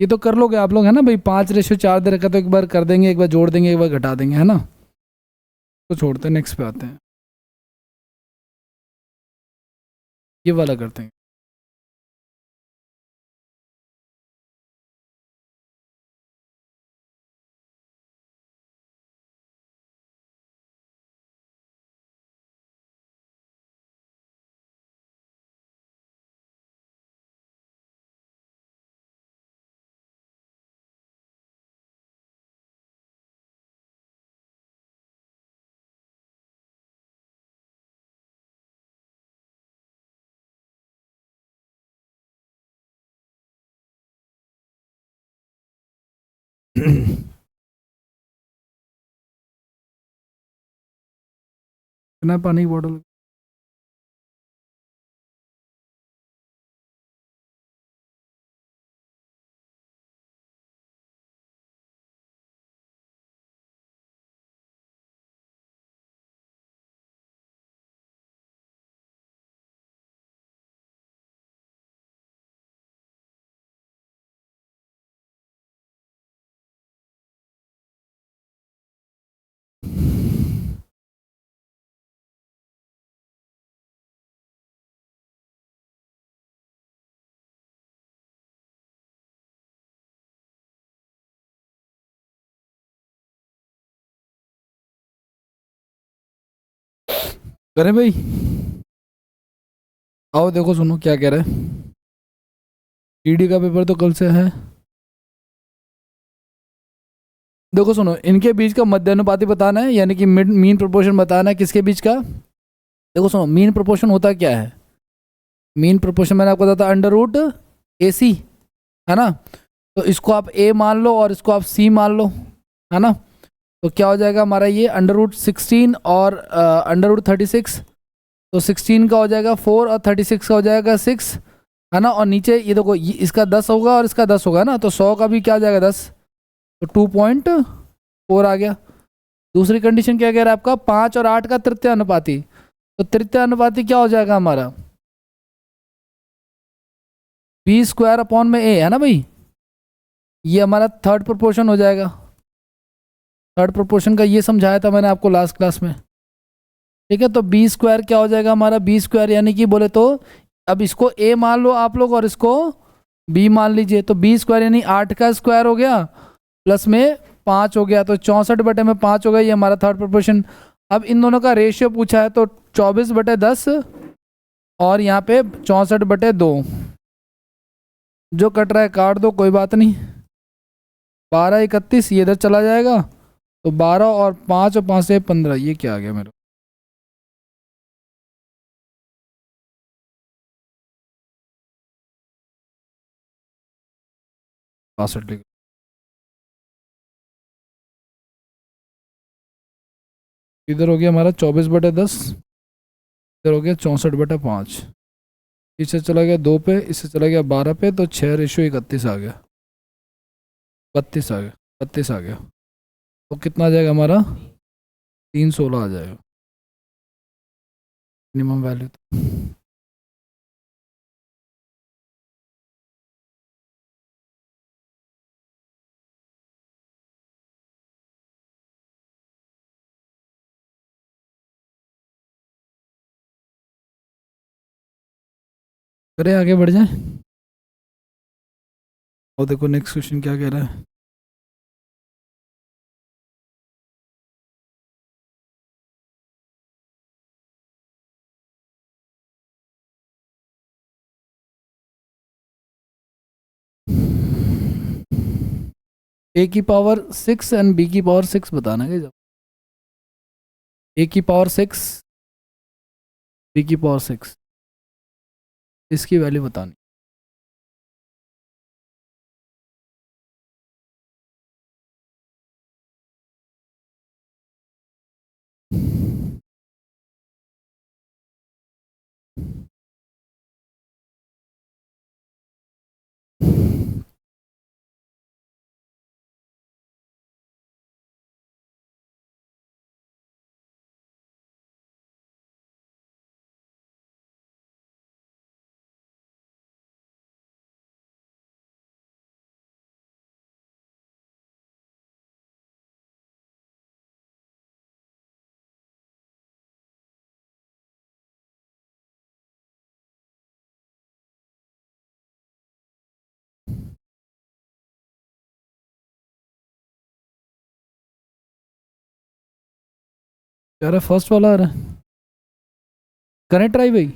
ये तो कर लोगे आप लोग है ना भाई, 5:4 दे रखा तो एक बार कर देंगे, एक बार जोड़ देंगे, एक बार घटा देंगे, है ना। तो छोड़ते हैं, नेक्स्ट पे आते हैं, ये वाला करते हैं। कितना पानी की बॉटल? अरे भाई आओ देखो, सुनो क्या कह रहा है। ईडी का पेपर तो कल से है। देखो सुनो, इनके बीच का मध्यानुपाती बताना है, यानी कि मीन प्रोपोर्शन बताना है, किसके बीच का। देखो सुनो, मीन प्रोपोर्शन होता क्या है। मीन प्रोपोर्शन मैंने आपको बताया अंडर रूट ए सी, है ना। तो इसको आप ए मान लो और इसको आप सी मान लो, है ना। तो क्या हो जाएगा हमारा ये अंडर रूट 16 और अंडर रूट 36। तो 16 का हो जाएगा 4 और 36 का हो जाएगा 6, है ना। और नीचे ये देखो, ये इसका 10 होगा और इसका 10 होगा ना, तो 100 का भी क्या आ जाएगा 10, तो 2.4 आ गया। दूसरी कंडीशन क्या कह रहा है आपका, 5 और 8 का तृतीय अनुपाती। तो तृतीय अनुपाती क्या हो जाएगा हमारा, बी स्क्वायर अपॉन में ए, है ना भाई। ये हमारा थर्ड प्रोपोर्शन हो जाएगा। थर्ड प्रोपोर्शन का ये समझाया था मैंने आपको लास्ट क्लास में। ठीक है, तो बी स्क्वायर क्या हो जाएगा हमारा, बी स्क्वायर यानी कि बोले तो, अब इसको ए मान लो आप लोग और इसको बी मान लीजिए, तो बी स्क्वायर यानी 8 का स्क्वायर हो गया प्लस में 5 हो गया, तो 64/5 हो गया, ये हमारा थर्ड प्रोपोर्शन। अब इन दोनों का रेशियो पूछा है, तो 24/10 और यहाँ पे 64/2। जो कट रहा है काट दो, कोई बात नहीं। 12 31 ये इधर चला जाएगा, तो 12 और 5 और 5 से 15, ये क्या आ गया मेरे 62। इधर हो गया हमारा 24/10, इधर हो गया 64/5। इससे चला गया 2 पे, इससे चला गया 12 पे, तो 6:31 आ गया, 32 आ गया, 32 आ गया। तो कितना आ जाएगा हमारा, 316 आ जाएगा मिनिमम वैल्यू। अरे आगे बढ़ जाए, और देखो नेक्स्ट क्वेश्चन क्या कह रहा है। ए की पावर 6 एंड बी की पावर 6 बताना है जब, ए की पावर 6, बी की पावर 6, इसकी वैल्यू बतानी। यार फर्स्ट वाला आ रहा है, करेक्ट ट्राई भाई।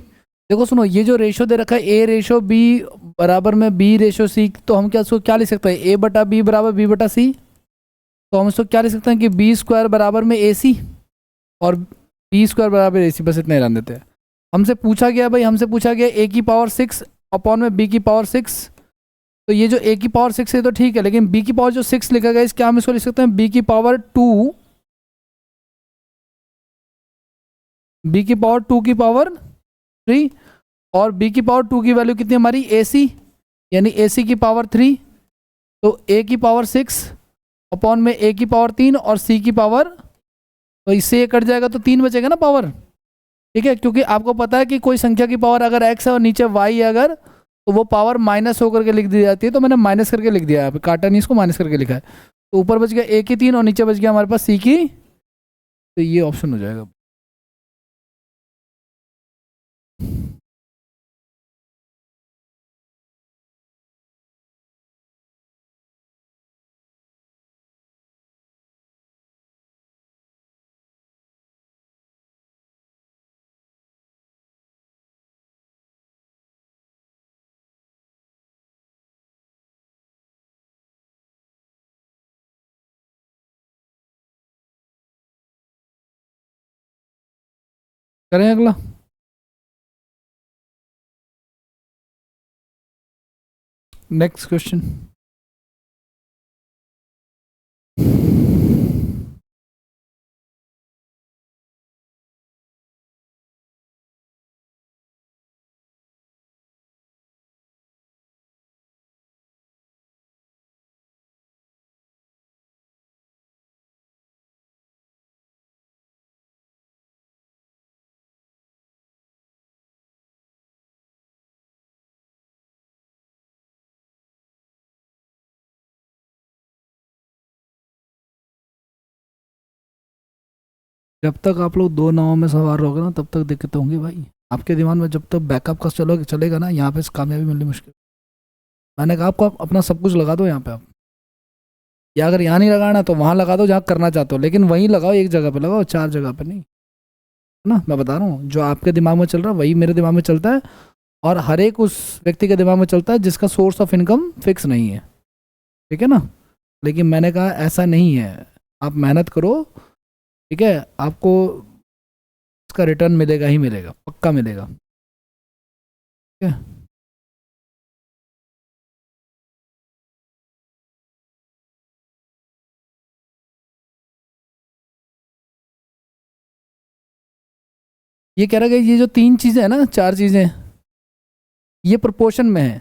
देखो सुनो, ये जो रेशो दे रखा है ए रेशो बी बराबर में बी रेशो सी, तो हम क्या इसको क्या लिख सकते हैं, ए बटा बी बराबर बी बटा सी। तो हम इसको क्या लिख सकते हैं कि बी स्क्वायर बराबर में ए सी, और बी स्क्वायर बराबर ए सी, बस इतना ही रहने देते हैं। हमसे पूछा गया भाई, हमसे पूछा गया ए की पावर 6 अपॉन में बी की पावर 6। तो ये जो ए की पावर 6 है तो ठीक है, लेकिन बी की पावर जो 6 लिखा गया, इस क्या हम इसको लिख सकते हैं बी की पावर 2, बी की पावर 2 की पावर 3। और बी की पावर 2 की वैल्यू कितनी हमारी ए सी, यानी ए सी की पावर 3। तो ए की पावर 6 अपॉन में ए की पावर 3 और सी की पावर, तो इससे ये कट जाएगा तो 3 बचेगा ना पावर। ठीक है, क्योंकि आपको पता है कि कोई संख्या की पावर अगर एक्स है और नीचे वाई है अगर, तो वो पावर माइनस होकर के लिख दी जाती है। तो मैंने माइनस करके लिख दिया, यहाँ पे काटा नहीं, इसको माइनस करके लिखा है। तो ऊपर बच गया ए की 3 और नीचे बच गया हमारे पास सी की, तो ये ऑप्शन हो जाएगा। करें अगला। Next question. जब तक आप लोग दो नावों में सवार रहोगे ना, तब तक दिक्कत होंगी भाई। आपके दिमाग में जब तक बैकअप का चलेगा ना, यहाँ पे कामयाबी मिलनी मुश्किल। मैंने कहा आपको, आप अपना सब कुछ लगा दो यहाँ पे आप, या अगर यहाँ नहीं लगाना तो वहाँ लगा दो जहाँ करना चाहते हो, लेकिन वहीं लगाओ, एक जगह पे लगाओ, चार जगह पे नहीं। है ना, मैं बता रहा हूँ जो आपके दिमाग में चल रहा है वही मेरे दिमाग में चलता है, और हर एक उस व्यक्ति के दिमाग में चलता है जिसका सोर्स ऑफ इनकम फिक्स नहीं है। ठीक है ना। लेकिन मैंने कहा ऐसा नहीं है, आप मेहनत करो। ठीक है, आपको इसका रिटर्न मिलेगा ही मिलेगा, पक्का मिलेगा। ठीक है। ये कह रहा है कि ये जो तीन चीज़ें हैं ना, चार चीज़ें, ये प्रोपोर्शन में है।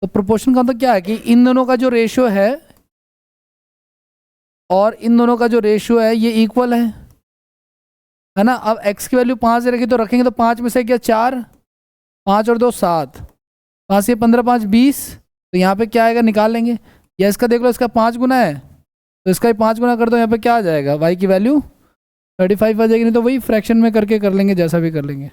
तो प्रोपोर्शन का मतलब क्या है कि इन दोनों का जो रेशियो है और इन दोनों का जो रेशियो है ये इक्वल है ना। अब x की वैल्यू 5 रखी तो रखेंगे तो 5 में से क्या 4, 5 और 2 7, 5 से 15, 5 20। तो यहाँ पे क्या आएगा निकाल लेंगे, या इसका देख लो, इसका 5 गुना है तो इसका ही 5 गुना कर दो, यहाँ पे क्या आ जाएगा y की वैल्यू 35 आ जाएगी। नहीं तो वही फ्रैक्शन में करके कर लेंगे, जैसा भी कर लेंगे।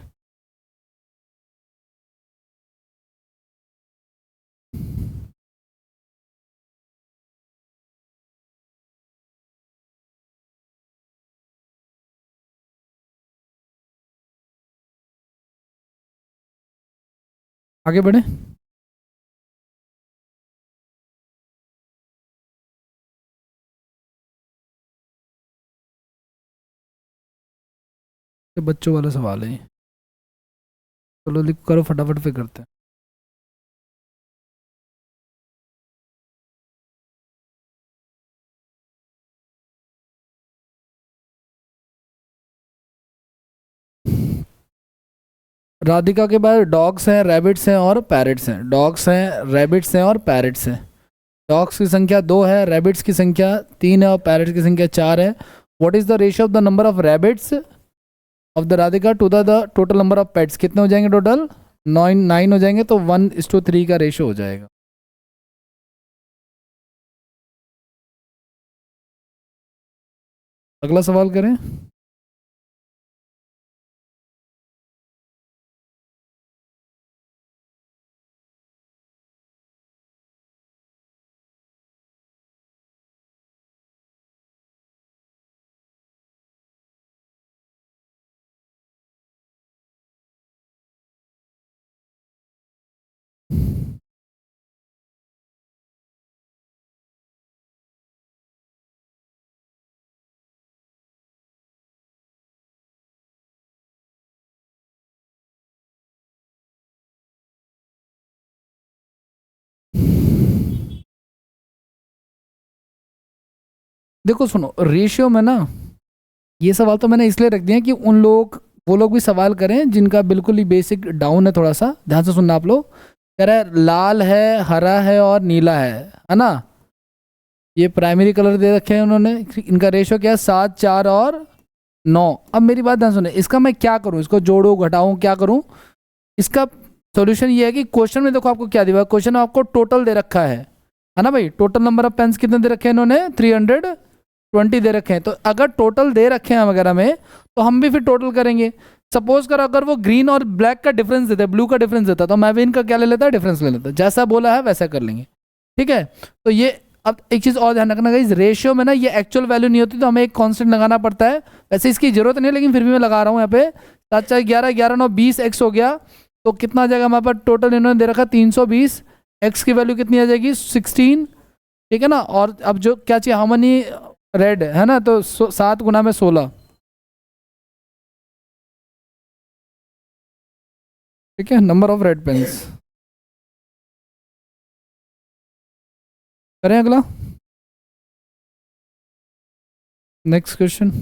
आगे बढ़े। तो बच्चों वाला सवाल है ये। चलो लिख करो फटाफट, फिर करते हैं। राधिका के पास डॉग्स हैं, रैबिट्स हैं और पैरट्स हैं। डॉग्स हैं, रैबिट्स हैं और पैरट्स हैं। डॉग्स की संख्या 2 है, रैबिट्स की संख्या 3 है और पैरट्स की संख्या 4 है। What is the ratio of the number of rabbits of the Radhika to the total number of pets? कितने हो जाएंगे टोटल? 9 हो जाएंगे, तो 1:3 का रेशियो हो जाएगा। अगला सवाल करें। देखो सुनो, रेशियो में ना, ये सवाल तो मैंने इसलिए रख दिया कि वो लोग भी सवाल करें जिनका बिल्कुल ही बेसिक डाउन है। थोड़ा सा ध्यान से सुनना आप लोग। कह रहा है लाल है, हरा है और नीला है ना। ये प्राइमरी कलर दे रखे हैं उन्होंने। इनका रेशियो क्या है? 7, 4 और 9। अब मेरी बात ध्यान सुने, इसका मैं क्या करूं? इसको जोड़ूं, घटाऊं, क्या करूं? इसका सॉल्यूशन ये है कि क्वेश्चन में देखो आपको क्या दिया हुआ है। क्वेश्चन में आपको टोटल दे रखा है ना भाई। टोटल नंबर ऑफ पेन्स कितने दे रखे हैं इन्होंने? 320 दे रखे हैं। तो अगर टोटल दे रखे हैं वगैरह में, तो हम भी फिर टोटल करेंगे। सपोज कर अगर वो ग्रीन और ब्लैक का डिफरेंस देता है, ब्लू का डिफरेंस देता, तो मैं भी इनका क्या ले लेता? डिफरेंस ले लेता। जैसा बोला है वैसा कर लेंगे, ठीक है। तो ये, अब एक चीज़ और ध्यान रखना गाइस, रेशियो में ना ये एक्चुअल वैल्यू नहीं होती, तो हमें एक कांस्टेंट लगाना पड़ता है। वैसे इसकी जरूरत नहीं है, लेकिन फिर भी मैं लगा रहा हूँ यहाँ पे। 7, 4, 11, 11, 9, 20 एक्स हो गया। तो कितना आ जाएगा हमारे पास? टोटल इन्होंने दे रखा 320। एक्स की वैल्यू कितनी आ जाएगी? 16, ठीक है ना। और अब जो क्या चाहिए, हाउ मनी रेड है ना, तो 7 गुना में 16, ठीक है। Number of red pens. करें अगला, नेक्स्ट क्वेश्चन।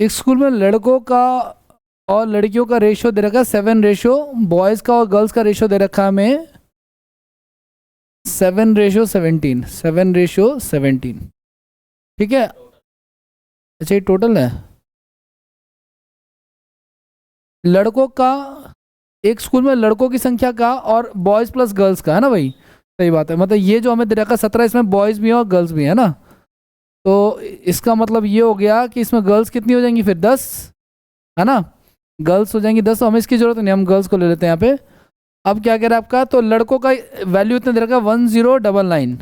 एक स्कूल में लड़कों का और लड़कियों का रेशियो दे रखा है 7 रेशियो, बॉयज़ का और गर्ल्स का रेशियो दे रखा है हमें 7/17, 7/17, ठीक है। अच्छा, ये टोटल है लड़कों का। एक स्कूल में लड़कों की संख्या का और बॉयज़ प्लस गर्ल्स का, है ना भाई। सही बात है। मतलब ये जो हमें दे रखा है 17, इसमें बॉयज़ भी हैं और गर्ल्स भी है ना। तो इसका मतलब ये हो गया कि इसमें गर्ल्स कितनी हो जाएंगी फिर? 10, है ना। गर्ल्स हो जाएंगी 10। तो हमें इसकी जरूरत नहीं, हम गर्ल्स को ले लेते हैं यहाँ पे। अब क्या कह रहा है आपका? तो लड़कों का वैल्यू इतना दे रखा है 1099,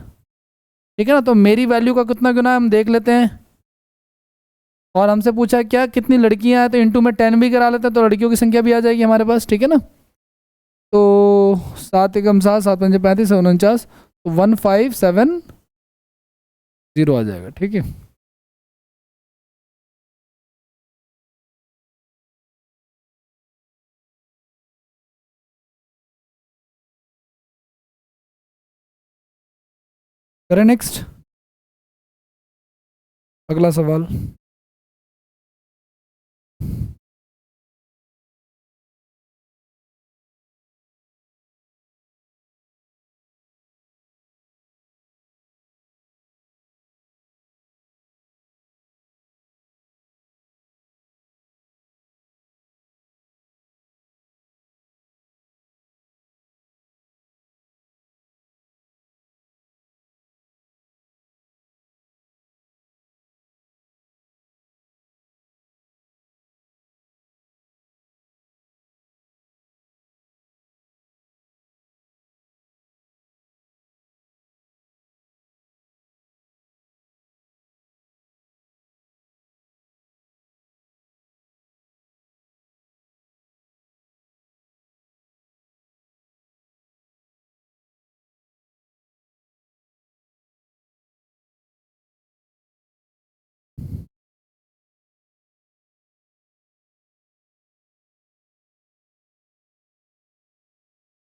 ठीक है ना। तो मेरी वैल्यू का कितना गुना है हम देख लेते हैं। और हमसे पूछा है क्या, कितनी लड़कियां हैं, तो इंटू में 10 भी करा लेते हैं, तो लड़कियों की संख्या भी आ जाएगी हमारे पास, ठीक है ना। तो 7 एकम 7, 7 पंजे 35, 7 49, तो 1570 आ जाएगा, ठीक है। करें नेक्स्ट, अगला सवाल।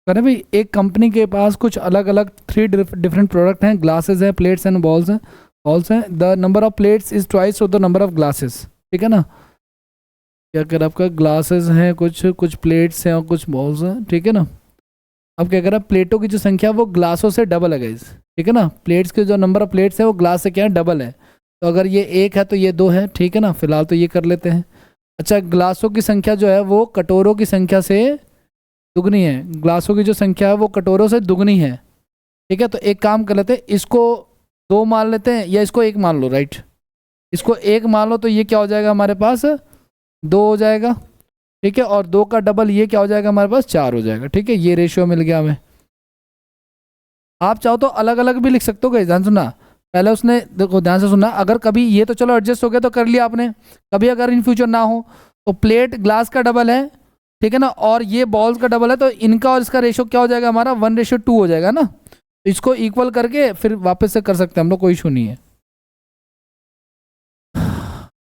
करें भाई, एक कंपनी के पास कुछ अलग अलग 3 डिफरेंट प्रोडक्ट हैं। ग्लासेस हैं, प्लेट्स एंड बॉल्स हैं। The number of plates is twice of the number of glasses, ठीक है ना। क्या कर आपका? ग्लासेस हैं कुछ, कुछ प्लेट्स हैं और कुछ बॉल्स हैं, ठीक है ना। अब क्या करा? प्लेटों की जो संख्या वो ग्लासों से डबल है गाइस, ठीक है ना। प्लेट्स के जो नंबर ऑफ प्लेट्स है वो ग्लास से क्या है? डबल है। तो अगर ये 1 है तो ये 2 है, ठीक है ना। फिलहाल तो ये कर लेते हैं। अच्छा, ग्लासों की संख्या जो है वो कटोरों की संख्या से दुगनी है। ग्लासों की जो संख्या है वो कटोरों से दुगनी है, ठीक है, तो एक काम कर लेते हैं, इसको 2 मान लेते हैं या इसको 1 मान लो, राइट। इसको 1 मान लो तो ये क्या हो जाएगा हमारे पास, 2 हो जाएगा। ठीक है, और 2 का डबल ये क्या हो जाएगा हमारे पास, 4 हो जाएगा। ठीक है, ये रेशियो मिल गया हमें। आप चाहो तो अलग अलग भी लिख सकते हो, गाइस ध्यान सुनना। पहले उसने देखो ध्यान से सुनना, अगर कभी ये तो चलो एडजस्ट हो गया तो कर लिया आपने, कभी अगर इन फ्यूचर ना हो तो प्लेट ग्लास का डबल है, ठीक है ना, और ये बॉल्स का डबल है, तो इनका और इसका रेशियो क्या हो जाएगा हमारा, 1:2 हो जाएगा ना। तो इसको इक्वल करके फिर वापस से कर सकते हैं हम लोग, कोई इशू नहीं है।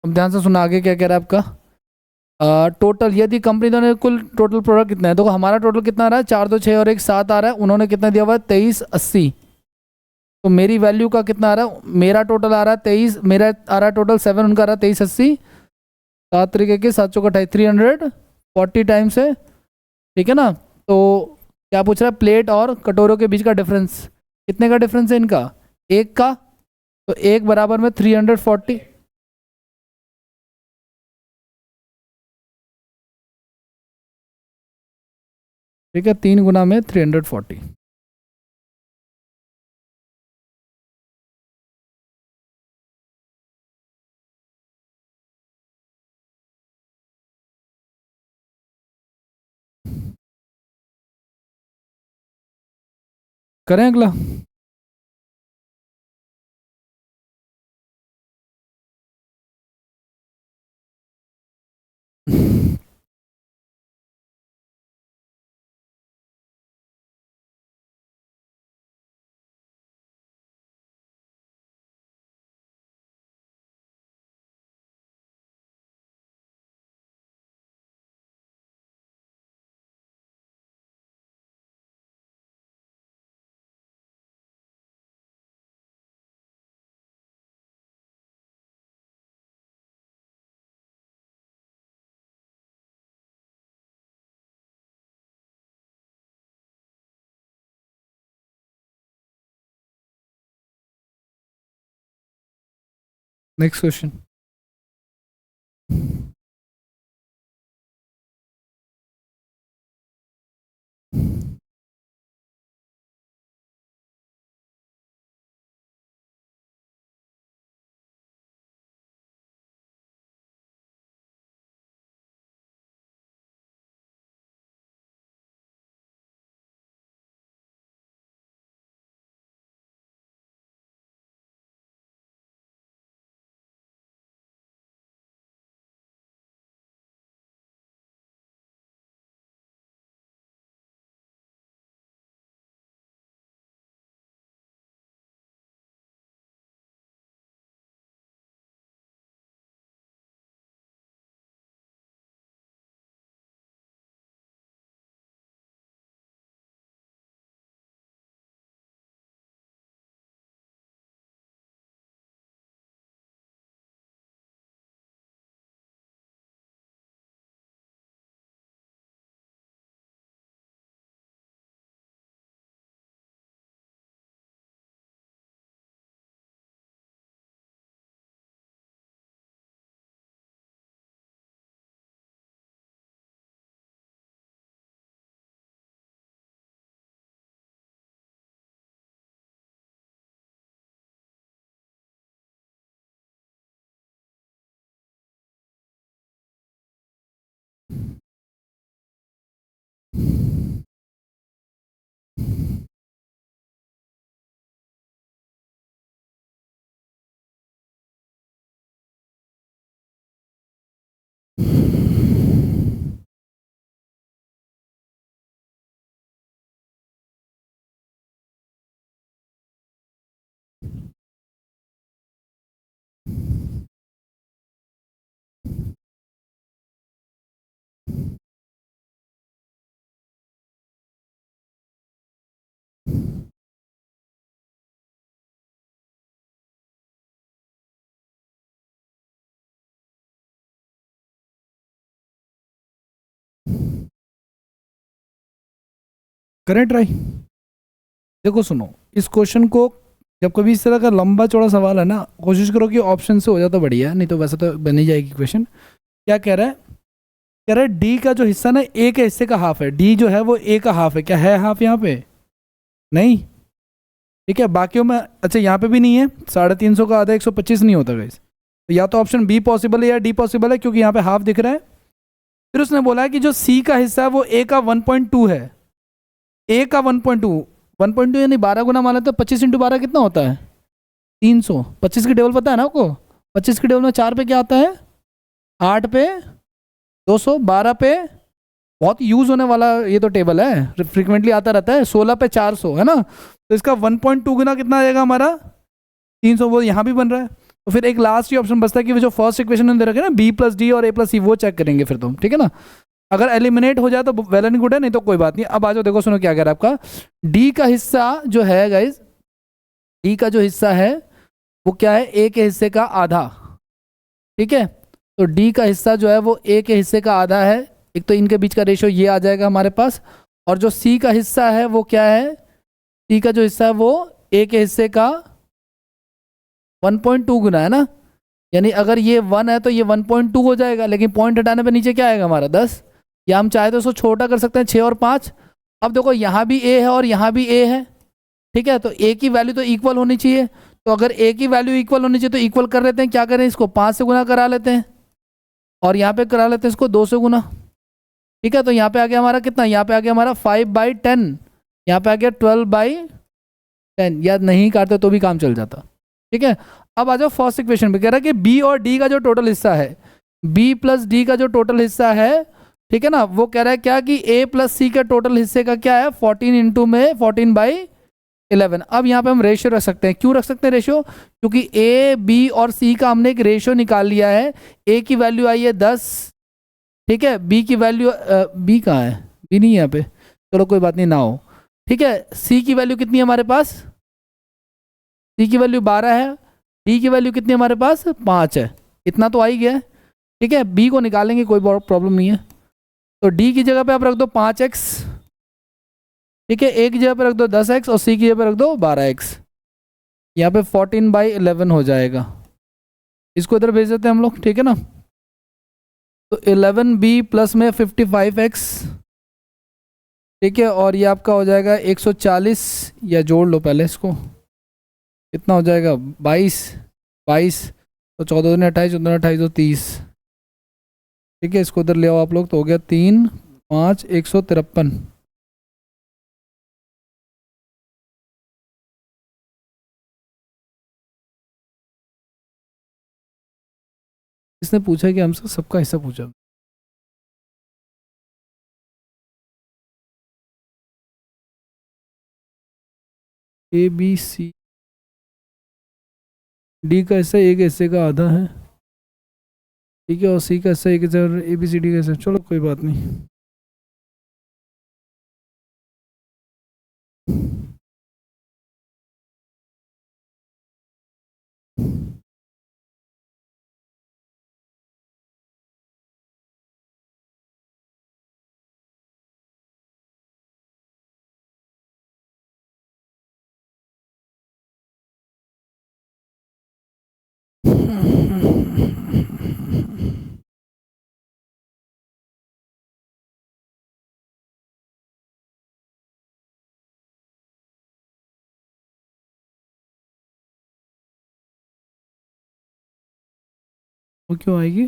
अब ध्यान से सुना आगे क्या कह रहा है आपका। टोटल यदि कंपनी दोनों कुल टोटल प्रोडक्ट कितना है, देखो हमारा टोटल कितना आ रहा है, 4 2 6 और 1 7 आ रहा है, उन्होंने कितना दिया हुआ है 2380। तो मेरी वैल्यू का कितना आ रहा है, मेरा टोटल आ रहा है 23, मेरा आ रहा है टोटल 7, उनका आ रहा है 2380। 7 तरीके के 7 चौका 28, 340 टाइम्स है। ठीक है ना, तो क्या पूछ रहा है, प्लेट और कटोरों के बीच का डिफरेंस, कितने का डिफरेंस है इनका, 1 का। तो 1 बराबर में 340। ठीक है, 3 गुना में 340। करें अगला। Next question. करें ट्राई। देखो सुनो, इस क्वेश्चन को जब कभी इस तरह का लंबा चौड़ा सवाल है ना, कोशिश करो कि ऑप्शन से हो जाता बढ़िया है, नहीं तो वैसे तो बन ही जाएगी क्वेश्चन। क्या कह रहा है, कह रहा है डी का जो हिस्सा ना ए के हिस्से का हाफ है, डी जो है वो ए का हाफ है, क्या है हाफ यहाँ पे, नहीं। ठीक है, बाकियों में अच्छा यहाँ पे भी नहीं है, 350 का आधा 125 नहीं होता गाइस। तो या तो ऑप्शन बी पॉसिबल है या डी पॉसिबल है, क्योंकि यहाँ पे हाफ दिख रहा है। फिर उसने बोला है कि जो सी का हिस्सा है वो ए का 1.2 है, ए का 1.2, 1.2 यानी 12 गुना मान लेते, 25 इंटू 12 कितना होता है 300। 25 की टेबल पता है ना आपको, 25 की टेबल में 4 पे क्या आता है, 8 पे 200, 12 पे बहुत यूज होने वाला ये तो टेबल है, फ्रिक्वेंटली आता रहता है, 16 पे 400 है ना। तो इसका 1.2 गुना कितना आ जाएगा हमारा 300, वो यहाँ भी बन रहा है। तो फिर एक लास्ट ही ऑप्शन बचता है कि वो जो फर्स्ट इक्वेशन में दे रखे ना बी प्लस डी और ए प्लस सी, वो चेक करेंगे फिर तुम, ठीक है ना। अगर एलिमिनेट हो जाए तो वेल एंड गुड है, नहीं तो कोई बात नहीं। अब आ जाओ, देखो सुनो क्या कह रहा है आपका, डी का हिस्सा जो है गाइज, डी का जो हिस्सा है वो क्या है, ए के हिस्से का आधा, ठीक है। तो डी का हिस्सा जो है वो ए के हिस्से का आधा है, एक तो इनके बीच का रेशियो ये आ जाएगा हमारे पास। और जो सी का हिस्सा है वो क्या है, सी का जो हिस्सा है वो ए के हिस्से का 1.2 गुना है ना, यानी अगर ये 1 है तो ये 1.2 हो जाएगा, लेकिन पॉइंट हटाने पे नीचे क्या आएगा हमारा 10, या हम चाहे तो उसको छोटा कर सकते हैं 6 और 5। अब देखो यहाँ भी ए है और यहाँ भी ए है, ठीक है, तो ए की वैल्यू तो इक्वल होनी चाहिए। तो अगर ए की वैल्यू इक्वल होनी चाहिए तो इक्वल कर लेते हैं, क्या करें इसको 5 से गुना करा लेते हैं, और यहाँ पे करा लेते हैं इसको 2 से गुना, ठीक है। तो यहाँ पे आ गया हमारा कितना, यहाँ पे आ गया हमारा 5/10, यहाँ पे आ गया 12/10, या नहीं काटते तो भी काम चल जाता, ठीक है। अब आ जाओ फर्स्ट इक्वेशन पे, कह रहा है कि बी और डी का जो टोटल हिस्सा है, बी प्लस डी का जो टोटल हिस्सा है, ठीक है ना, वो कह रहा है क्या कि ए प्लस सी के टोटल हिस्से का क्या है 14 इंटू में 14/11। अब यहाँ पे हम रेशियो रख सकते हैं, क्यों रख सकते हैं रेशियो, क्योंकि ए बी और सी का हमने एक रेशियो निकाल लिया है। ए की वैल्यू आई है 10, ठीक है, बी की वैल्यू बी कहाँ है, बी नहीं है यहाँ पे, चलो कोई बात नहीं ना हो, ठीक है। सी की वैल्यू कितनी है हमारे पास, सी की वैल्यू 12 है, डी की वैल्यू कितनी है हमारे पास 5 है, इतना तो आ ही गया, ठीक है। बी को निकालेंगे, कोई प्रॉब्लम नहीं है। तो डी की जगह पे आप रख दो 5x, ठीक है, ए की जगह पे रख दो 10x और सी की जगह पे रख दो 12x, यहाँ पे 14/11 हो जाएगा। इसको इधर भेज देते हैं हम लोग, ठीक है ना। तो 11b प्लस में 55x, ठीक है, और ये आपका हो जाएगा 140, या जोड़ लो पहले इसको, कितना हो जाएगा 22, तो 14 दूनी 28, 14 28 तो 30, ठीक है। इसको उधर ले आओ आप लोग, तो हो गया 3 5 153। इसने पूछा कि हमसे सबका हिस्सा पूछा, ए बी सी डी का हिस्सा ए के हिस्से का आधा है, ठीक है, और सी का हिस्सा ए के हिस्सा, ए बी सी डी का हिस्सा, चलो कोई बात नहीं। वो क्यों आएगी,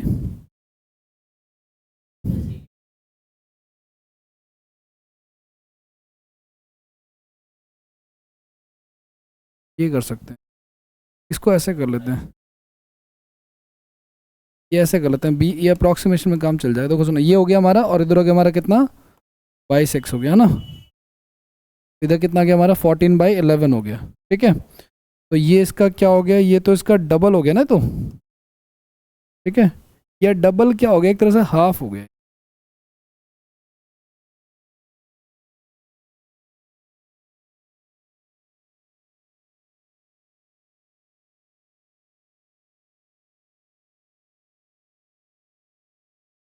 ये कर सकते हैं, इसको ऐसे कर लेते हैं, ये ऐसे कर लेते हैं, बी ये अप्रॉक्सीमेशन में काम चल जाएगा। देखो सुनो, ये हो गया हमारा, और इधर हो गया हमारा कितना 22x हो गया ना, इधर कितना गया हमारा 14/11 हो गया, ठीक है। तो ये इसका क्या हो गया, ये तो इसका डबल हो गया ना, तो ठीक है, ये डबल क्या हो गया, एक तरह से हाफ हो गया,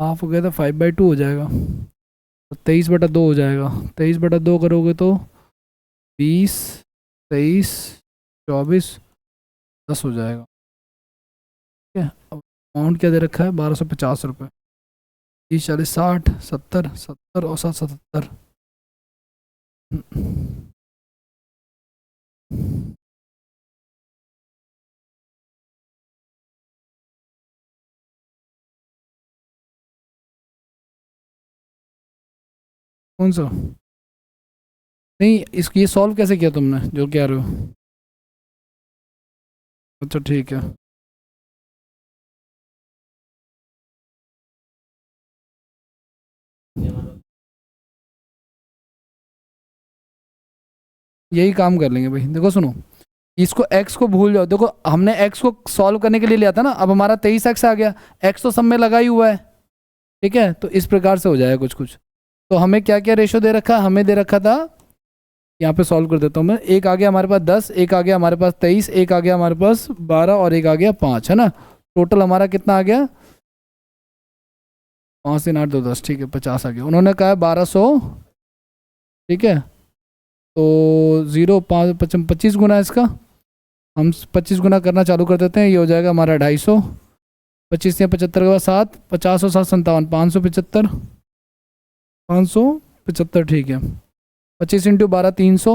हाफ हो गया, तो 5/2 हो जाएगा, तो 23/2 हो जाएगा। 23/2 करोगे तो 20 23 24 10 हो जाएगा, ठीक है। अब अमाउंट क्या दे रखा है 1250 रुपये, 30 40 60 70 70 और 7 77। कौन सा? नहीं, इसको ये सॉल्व कैसे किया तुमने जो कह रहे हो? अच्छा ठीक है। यही काम कर लेंगे भाई। देखो सुनो, इसको x को भूल जाओ। देखो हमने x को सॉल्व करने के लिए लिया था ना, अब हमारा 23x आ गया, x तो सब में लगा ही हुआ है। ठीक है, तो इस प्रकार से हो जाएगा कुछ कुछ। तो हमें क्या क्या रेशो दे रखा है? हमें दे रखा था, यहाँ पे सॉल्व कर देता हूँ मैं। एक आ गया हमारे पास 10, एक आ गया हमारे पास 23, एक आ गया हमारे पास 12 और एक आ गया 5, है ना। टोटल हमारा कितना आ गया? 5 3 8 2 10, ठीक है 50 आ गया। उन्होंने कहा है 1200। ठीक है, तो 0 5 25 गुना इसका, हम 25 गुना करना चालू कर देते हैं। ये हो जाएगा हमारा 250। 25 या 75 के बाद 7, 50 और 7 57, 575। 575 ठीक है। 25 इंटू 12 300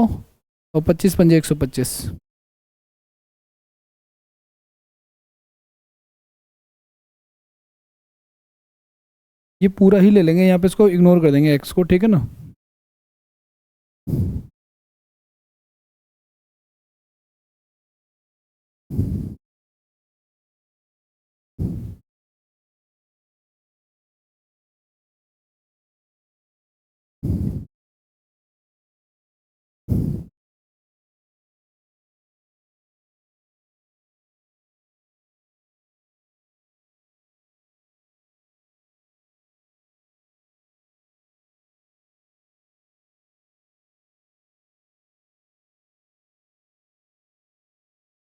और 25 पंजे 125। ये पूरा ही ले लेंगे, यहाँ पे इसको इग्नोर कर देंगे एक्स को, ठीक है ना।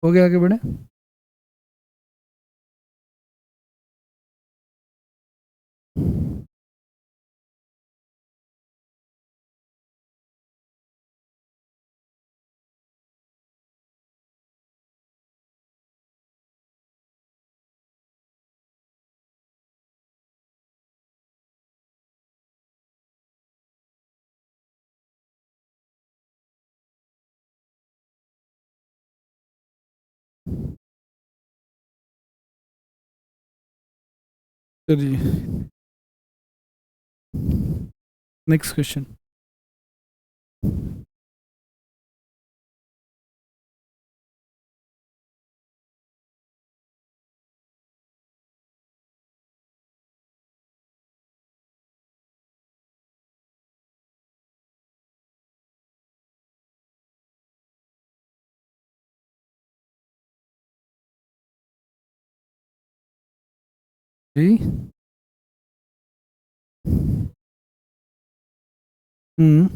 हो गया, आगे बढ़े। चलिए नेक्स्ट क्वेश्चन। जी। हम्म।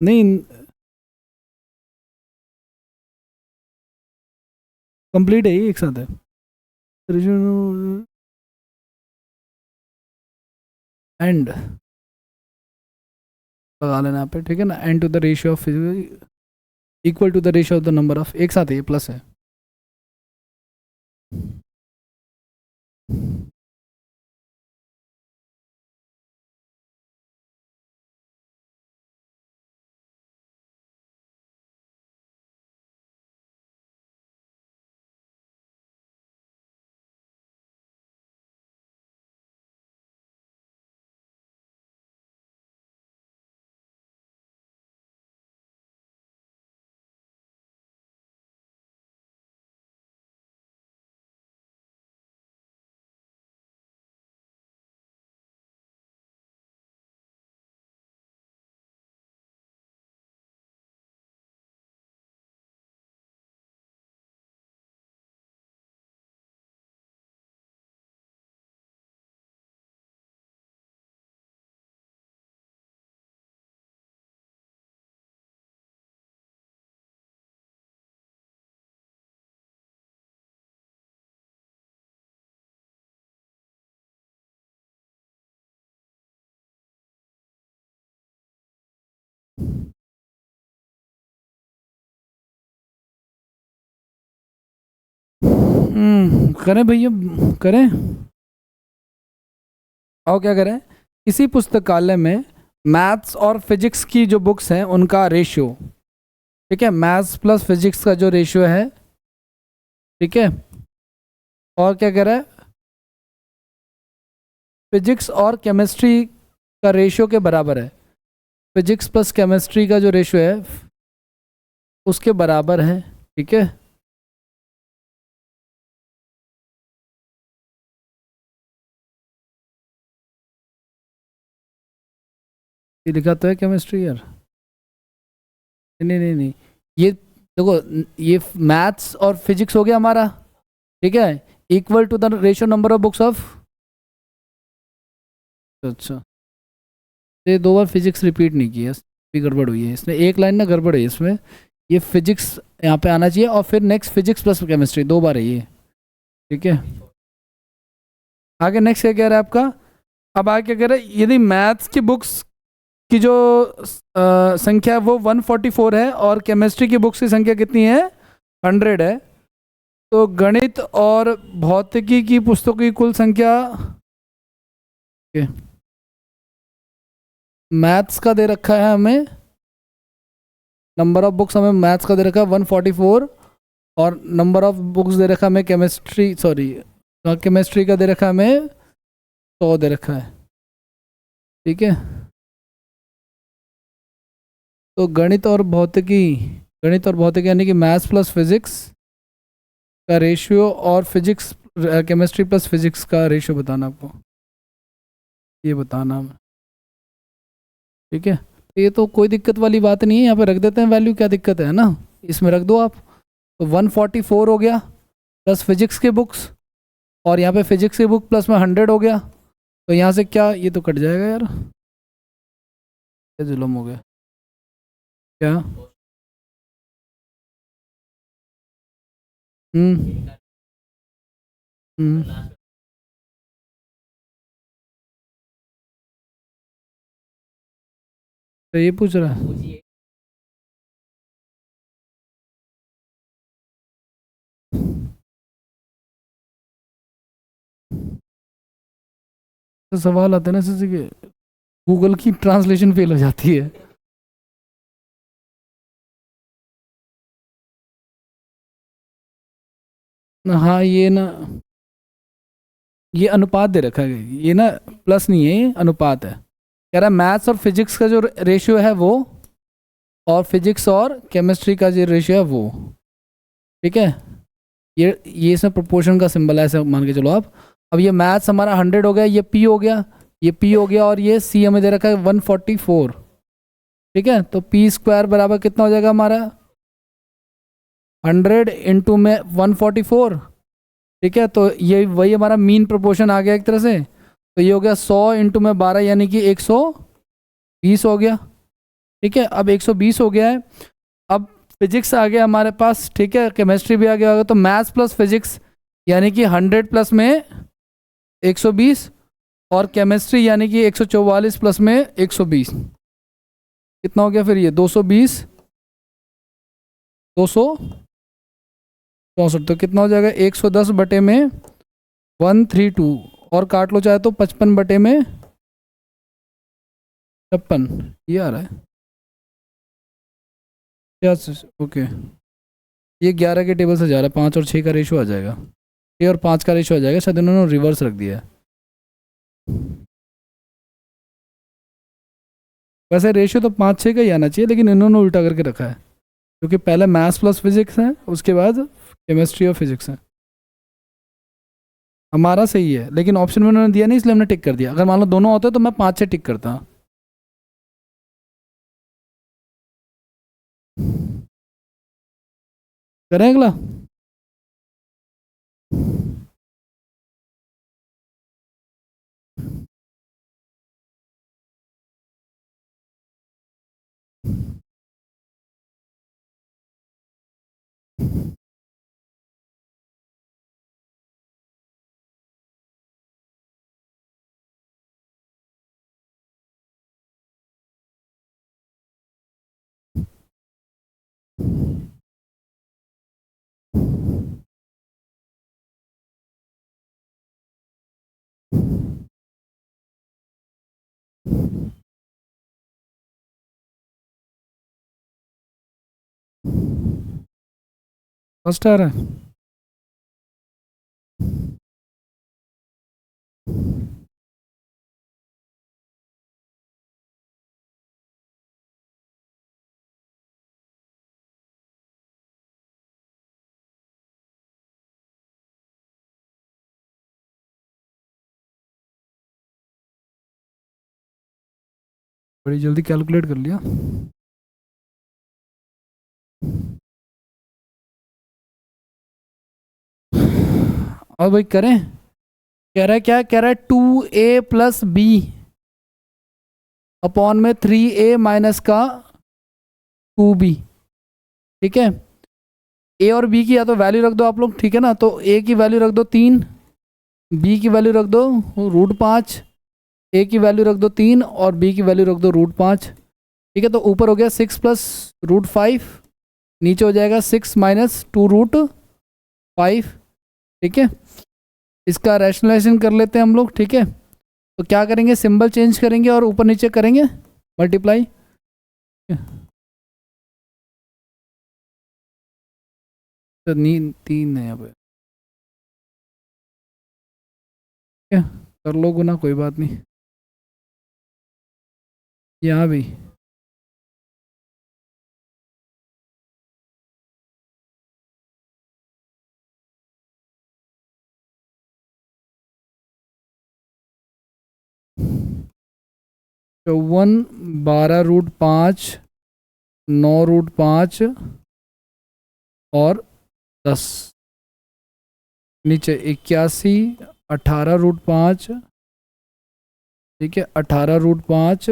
नहीं, कंप्लीट है ये, एक साथ है। एंड लगा लेना यहाँ पे, ठीक है ना। And to the ratio of equal to the ratio of the number of, एक साथ है ये, प्लस है। करें भैया, करें। और क्या करें? किसी पुस्तकालय में मैथ्स और फिजिक्स की जो बुक्स हैं उनका रेशियो, ठीक है, मैथ्स प्लस फिजिक्स का जो रेशियो है, ठीक है। और क्या कह रहा है? फिजिक्स और केमिस्ट्री का रेशियो के बराबर है। फिजिक्स प्लस केमिस्ट्री का जो रेशियो है उसके बराबर है, ठीक है। ये लिखा तो है केमिस्ट्री यार। नहीं नहीं नहीं, ये देखो, ये मैथ्स और फिजिक्स हो गया हमारा, ठीक है, equal to the ratio number of books of. अच्छा, ये दो बार फिजिक्स रिपीट नहीं किया, भी गड़बड़ हुई है इसमें, एक लाइन ना गड़बड़ है इसमें। ये फिजिक्स यहाँ पे आना चाहिए और फिर नेक्स्ट फिजिक्स प्लस केमिस्ट्री, दो बार है ये, ठीक है। आगे नेक्स्ट क्या कह रहा है आपका? अब आगे क्या कह रहा है, यदि मैथ्स की बुक्स की जो संख्या है वो 144 है और केमिस्ट्री की बुक्स की संख्या कितनी है, 100 है, तो गणित और भौतिकी की पुस्तकों की कुल संख्या, मैथ्स का दे रखा है हमें, नंबर ऑफ बुक्स हमें मैथ्स का दे रखा है 144, और नंबर ऑफ बुक्स दे रखा है हमें केमिस्ट्री, सॉरी केमिस्ट्री का दे रखा है हमें 100 दे रखा है, ठीक है। तो गणित और भौतिकी यानी कि मैथ्स प्लस फिजिक्स का रेशियो और फिजिक्स केमिस्ट्री प्लस फिजिक्स का रेशियो बताना आपको, ये बताना हमें, ठीक है। ये तो कोई दिक्कत वाली बात नहीं है, यहाँ पे रख देते हैं वैल्यू, क्या दिक्कत है ना, इसमें रख दो आप। तो 144 हो गया प्लस फिजिक्स के बुक्स, और यहाँ पे फिजिक्स की बुक प्लस में 100 हो गया, तो यहाँ से क्या, ये तो कट जाएगा यार, क्या जुल्म हो गया क्या। हम्म हम्म तो ये पूछ रहा है, तो सवाल आते हैं ना जैसे कि गूगल की ट्रांसलेशन फेल हो जाती है। हाँ ये ना, ये अनुपात दे रखा है, ये ना प्लस नहीं है, ये अनुपात है। कह रहा है मैथ्स और फिजिक्स का जो रेशियो है वो, और फिजिक्स और केमिस्ट्री का जो रेशियो है वो, ठीक है। ये इसमें प्रोपोर्शन का सिंबल है, ऐसे मान के चलो आप। अब ये मैथ्स हमारा 100 हो गया, ये पी हो गया, ये पी हो गया, और ये सी हमें दे रखा है 144, ठीक है। तो पी स्क्वायर बराबर कितना हो जाएगा हमारा, 100 इंटू में 144, ठीक है। तो ये वही हमारा मीन प्रोपोर्शन आ गया एक तरह से। तो ये हो गया 100 इंटू में 12 यानी कि 120 हो गया, ठीक है। अब 120 हो गया है, अब फिजिक्स आ गया हमारे पास, ठीक है, केमिस्ट्री भी आ गया होगा, तो मैथ्स प्लस फिजिक्स यानी कि 100 प्लस में 120, और केमिस्ट्री यानी कि 144 प्लस में 120, कितना हो गया फिर ये 220, 264, तो कितना हो जाएगा 110 बटे में 132, और काट लो चाहे तो 55 बटे में 56, ये आ रहा है क्या, ओके। ये 11 के टेबल से जा रहा है, 5 और 6 का रेशो आ जाएगा, 6 और 5 का रेशो आ जाएगा, शायद उन्होंने रिवर्स रख दिया है। वैसे रेशियो तो 5-6 का ही आना चाहिए, लेकिन इन्होंने उल्टा करके रखा है, क्योंकि पहले मैथ्स प्लस फिजिक्स है, उसके बाद केमिस्ट्री और फिजिक्स है। हमारा सही है, लेकिन ऑप्शन में उन्होंने दिया नहीं, इसलिए हमने टिक कर दिया। अगर मान लो दोनों होते तो मैं 5-6 टिक करता। करें अगला। फर्स्ट आ रहा है। बड़ी जल्दी कैलकुलेट कर लिया। और भाई करें, कह रहा है क्या, कह रहा है 2a+b अपॉन में 3a माइनस का 2b। ठीक है, a और b की या तो वैल्यू रख दो आप लोग, ठीक है ना। तो a की वैल्यू रख दो 3, b की वैल्यू रख दो √5, a की वैल्यू रख दो 3 और b की वैल्यू रख दो √5। ठीक है, तो ऊपर हो गया 6 + √5, नीचे हो जाएगा 6 - 2√5। ठीक है, इसका रैशनलाइजेशन कर लेते हैं हम लोग। ठीक है, तो क्या करेंगे, सिंबल चेंज करेंगे और ऊपर नीचे करेंगे मल्टीप्लाई। तो 3 है यहाँ पे, ठीक है, कर लो गुना, कोई बात नहीं। यहाँ भी तो 12√5, 9√5 और 10, नीचे 81, 18√5। ठीक है, 18√5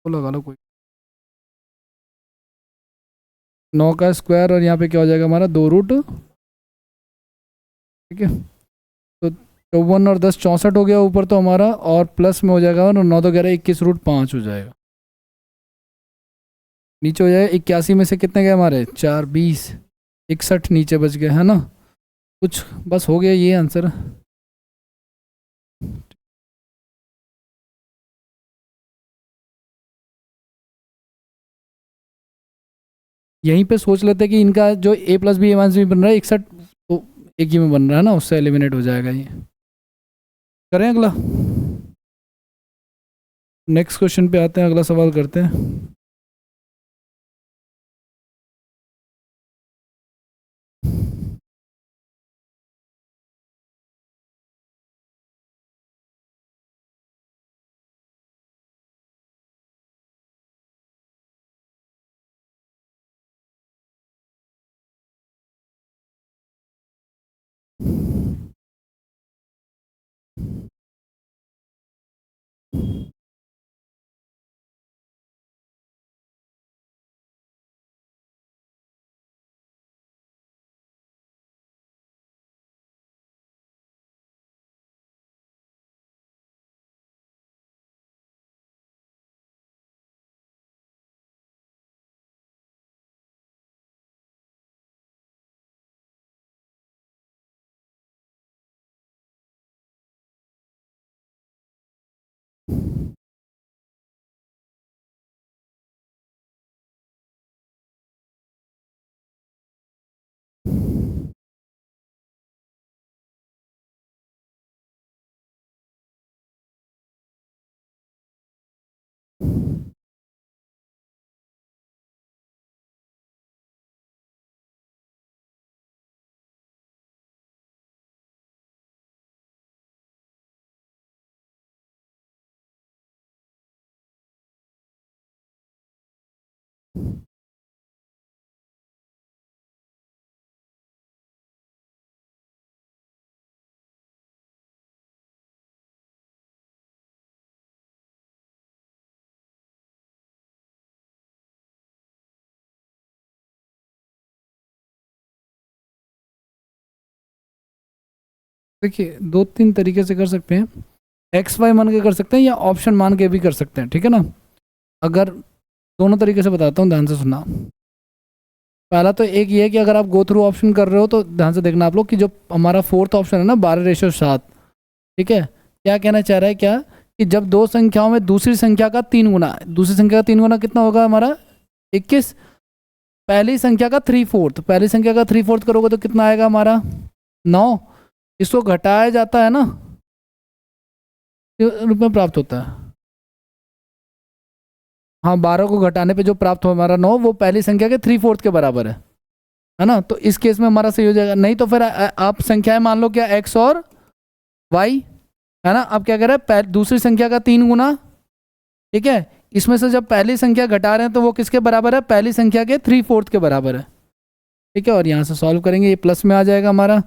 तो लगा लो कोई, 9 का स्क्वायर और यहाँ पे क्या हो जाएगा हमारा 2 रूट। ठीक है, तो 54 और 10 64 हो गया ऊपर तो हमारा, और प्लस में हो जाएगा और 9 तो 11 21√5 हो जाएगा। नीचे हो जाएगा 81 में से कितने गए हमारे 4, 20, 61 नीचे बच गए, है ना। कुछ बस हो गया ये आंसर। यहीं पे सोच लेते कि इनका जो a+b a-b बन रहा है 61, तो एक ही में बन रहा है ना, उससे एलिमिनेट हो जाएगा ये। करें अगला, नेक्स्ट क्वेश्चन पे आते हैं, अगला सवाल करते हैं। देखिए 2-3 तरीके से कर सकते हैं, XY मान के कर सकते हैं या ऑप्शन मान के भी कर सकते हैं। ठीक है ना, अगर दोनों तरीके से बताता हूँ, ध्यान से सुनना। पहला तो एक ये है कि अगर आप गो थ्रू ऑप्शन कर रहे हो तो ध्यान से देखना आप लोग कि जो हमारा फोर्थ ऑप्शन है ना 12:7, ठीक है, क्या कहना चाह रहा है, क्या कि जब दो संख्याओं में दूसरी संख्या का 3 गुना, दूसरी संख्या का 3 गुना कितना होगा हमारा 21, पहली संख्या का 3/4, पहली संख्या का 3/4 करोगे तो कितना आएगा हमारा 9, इसको घटाया जाता है ना, रूप में प्राप्त होता है। हाँ, 12 को घटाने पे जो प्राप्त हो हमारा 9, वो पहली संख्या के 3/4 के बराबर है ना। तो इस केस में हमारा सही हो जाएगा। नहीं तो फिर आप संख्याएं मान लो क्या x और वाई, है ना। अब क्या कर रहा है, दूसरी संख्या का 3 गुना, ठीक है। इसमें से जब पहली संख्या घटा रहे हैं तो वो किसके बराबर है, पहली संख्या के 3/4 के बराबर है, ठीक है। और यहाँ से सॉल्व करेंगे, ये प्लस में आ जाएगा हमारा,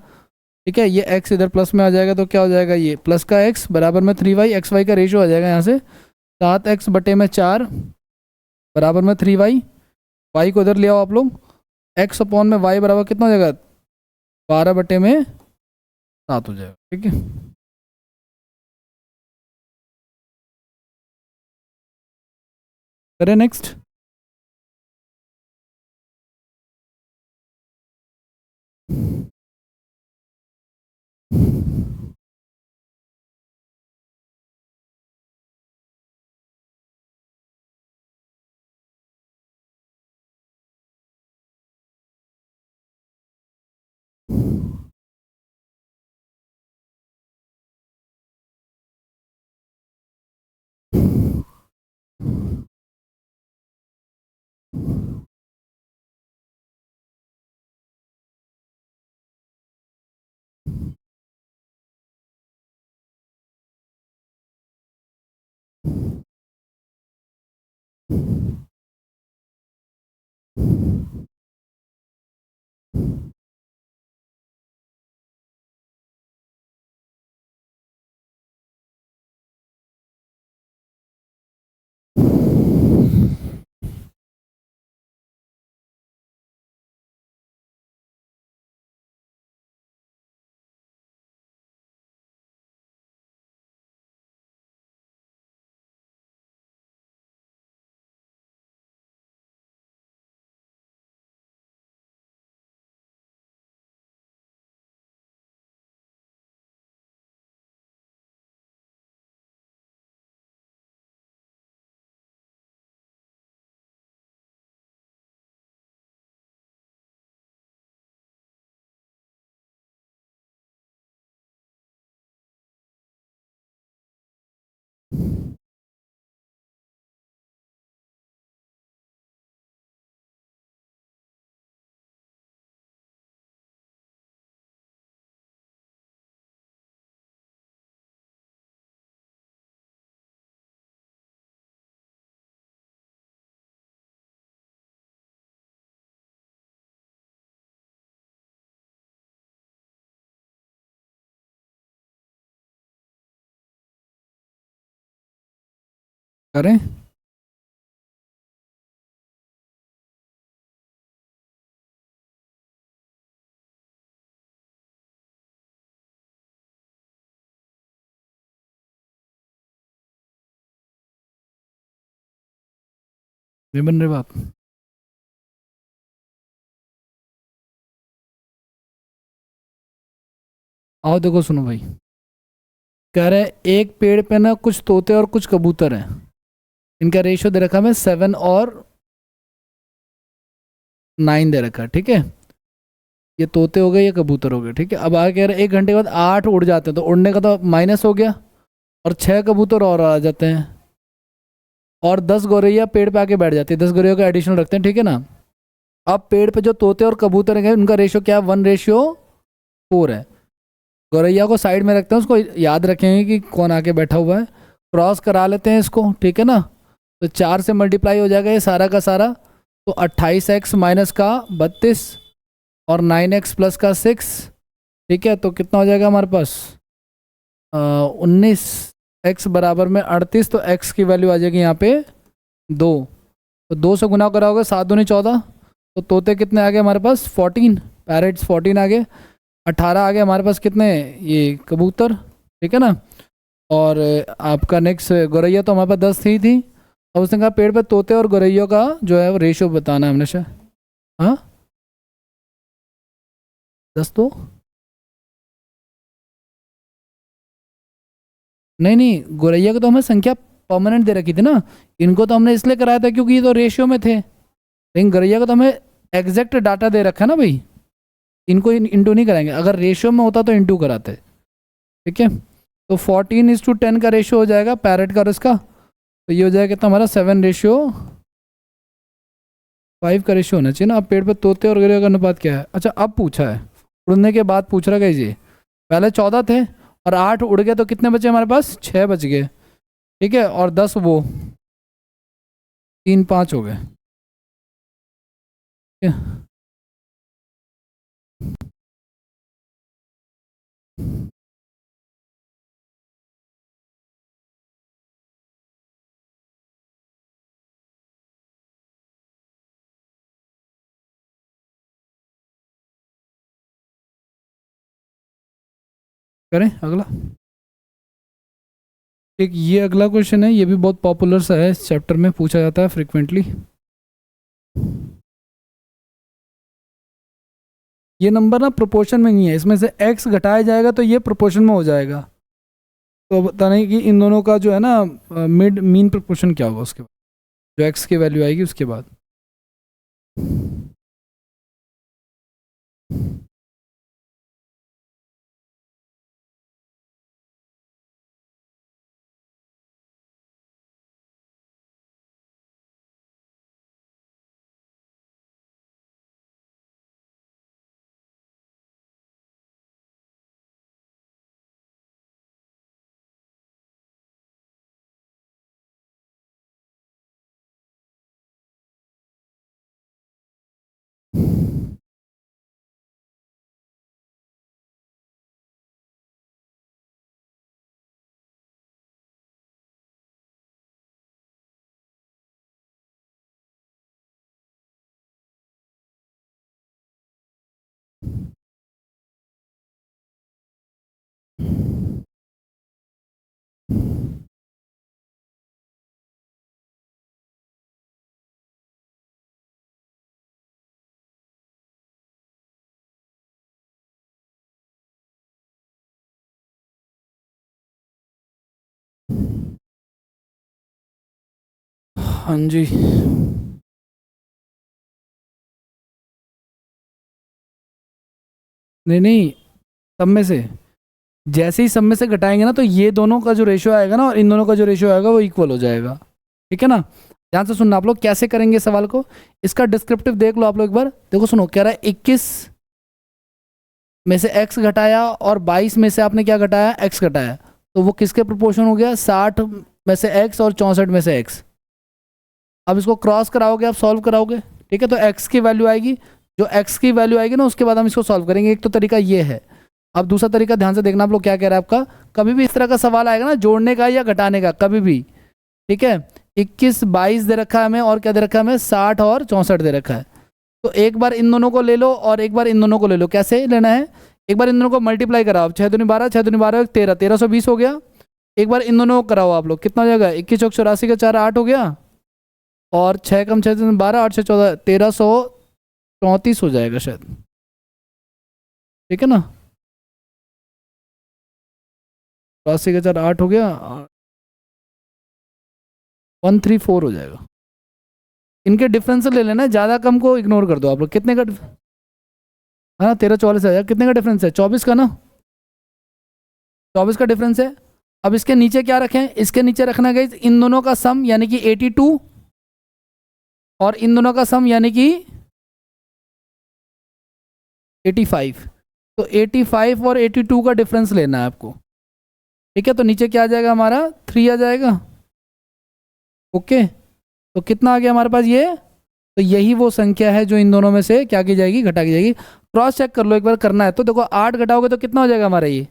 ठीक है। ये x इधर प्लस में आ जाएगा तो क्या हो जाएगा, ये प्लस का x बराबर में 3y, एक्स वाई का रेशियो आ जाएगा यहाँ से 7x/4 बराबर में 3y। y को इधर ले आओ आप लोग, x अपॉन में y बराबर कितना हो जाएगा, 12/7 हो जाएगा, ठीक है। करें नेक्स्ट। करें, नहीं बन रहे बात। आओ देखो सुनो भाई, कह रहे हैं एक पेड़ पे ना कुछ तोते और कुछ कबूतर हैं, इनका रेशियो दे रखा है 7 और 9 दे रखा है, ठीक है। ये तोते हो गए, ये कबूतर हो गए, ठीक है। अब आगे कह रहे हैं 1 घंटे के बाद 8 उड़ जाते हैं, तो उड़ने का तो माइनस हो गया, और 6 कबूतर और आ जाते हैं, और 10 गौरैया पेड़ पे आके बैठ जाती है, 10 गौरैया का एडिशनल रखते हैं, ठीक है ना। अब पेड़ पे जो तोते और कबूतर हैं उनका रेशियो क्या है, 1:4 है। गौरैया को साइड में रखते हैं, उसको याद रखेंगे कि कौन आके बैठा हुआ है। क्रॉस करा लेते हैं इसको, ठीक है ना। तो 4 से मल्टीप्लाई हो जाएगा ये सारा का सारा, तो 28x माइनस का 32 और 9x प्लस का 6, ठीक है। तो कितना हो जाएगा हमारे पास 19x बराबर में 38, तो x की वैल्यू आ जाएगी यहाँ पे 2, तो 2 से गुना करा होगा, 7 दूनी 14, तो तोते कितने आ गए हमारे पास 14, पैरेट्स 14 आ गए, 18 आ गए हमारे पास कितने, ये कबूतर, ठीक है ना। और आपका नेक्स्ट गौरैया तो हमारे पास 10 थी। अब उसने कहा पेड़ पे तोते और गौरैयों का जो है वो रेशियो बताना है हमने से। हाँ 10 तो नहीं नहीं, गौरैया को तो हमें संख्या परमानेंट दे रखी थी ना, इनको तो हमने इसलिए कराया था क्योंकि ये तो रेशियो में थे, लेकिन गौरैया को तो हमें एग्जैक्ट डाटा दे रखा है ना भाई, इनको इंटू नहीं कराएंगे, अगर रेशियो में होता तो इंटू कराते, ठीक है। तो 14:10 का रेशियो हो जाएगा पैरेट का और इसका, तो ये हो जाएगा कितना हमारा 7:5 का रेशियो होना चाहिए ना। अब पेड़ पे तोते और गौरैया का अनुपात क्या है, अच्छा अब पूछा है, उड़ने के बाद पूछ रहा है जी, पहले 14 थे और 8 उड़ गए तो कितने बचे हमारे पास, 6 बच गए। ठीक है, और 10 वो, 3 5 हो गए। ठीक है? करें अगला। एक ये अगला क्वेश्चन है, ये भी बहुत पॉपुलर सा है, इस चैप्टर में पूछा जाता है फ्रिक्वेंटली। ये नंबर ना प्रोपोर्शन में नहीं है, इसमें से x घटाया जाएगा तो ये प्रोपोर्शन में हो जाएगा। तो बताना है कि इन दोनों का जो है ना मिड मीन प्रोपोर्शन क्या होगा उसके बाद, जो x की वैल्यू आएगी उसके बाद। हाँ जी। नहीं नहीं, सब में से, जैसे ही सब में से घटाएंगे ना तो ये दोनों का जो रेशियो आएगा ना और इन दोनों का जो रेशियो आएगा वो इक्वल हो जाएगा। ठीक है ना। ध्यान से सुनना आप लोग कैसे करेंगे सवाल को। इसका डिस्क्रिप्टिव देख लो आप लोग एक बार, देखो सुनो, कह रहा है 21 में से x घटाया और 22 में से आपने क्या घटाया, x घटाया, तो वो किसके प्रोपोर्शन हो गया, 60 में से x और 64 में से x। अब इसको क्रॉस कराओगे, आप सॉल्व कराओगे। ठीक है, तो x की वैल्यू आएगी, जो x की वैल्यू आएगी ना उसके बाद हम इसको सॉल्व करेंगे। एक तो तरीका ये है। अब दूसरा तरीका ध्यान से देखना आप लोग, क्या कह रहा है आपका, कभी भी इस तरह का सवाल आएगा ना जोड़ने का या घटाने का, कभी भी, ठीक है, 21 22 दे रखा है हमें और क्या दे रखा है हमें, 60 और 64 दे रखा है। तो एक बार इन दोनों को ले लो और एक बार इन दोनों को ले लो। कैसे लेना है, एक बार इन दोनों को मल्टीप्लाई कराओ, 6 दूनी 12, 6 दूनी 12 13, 1320 हो गया। एक बार इन दोनों को कराओ आप लोग, कितना हो जाएगा, 21 चौक 84 का 4 8 हो गया, और 6 कम 6 दूनी 12, 8 से 14, 1334 हो जाएगा शायद। ठीक है ना, 84 का 4 8 हो गया, 134 हो जाएगा। इनके डिफरेंस ले लेना, ज़्यादा कम को इग्नोर कर दो आप लोग। कितने का है ना, 13 44 आ जाएगा। कितने का डिफरेंस है, 24 का ना, 24 का डिफरेंस है। अब इसके नीचे क्या रखें, इसके नीचे रखना गई इन दोनों का सम यानी कि 82, और इन दोनों का सम यानी कि 85। तो 85 और 82 का डिफरेंस लेना है आपको। ठीक है, तो नीचे क्या आ जाएगा हमारा, 3 आ जाएगा। ओके, तो कितना आ गया हमारे पास ये, तो यही वो संख्या है जो इन दोनों में से क्या की जाएगी, घटा की जाएगी। क्रॉस चेक कर लो एक बार, करना है तो देखो, 8 घटाओगे तो कितना हो जाएगा हमारा ये,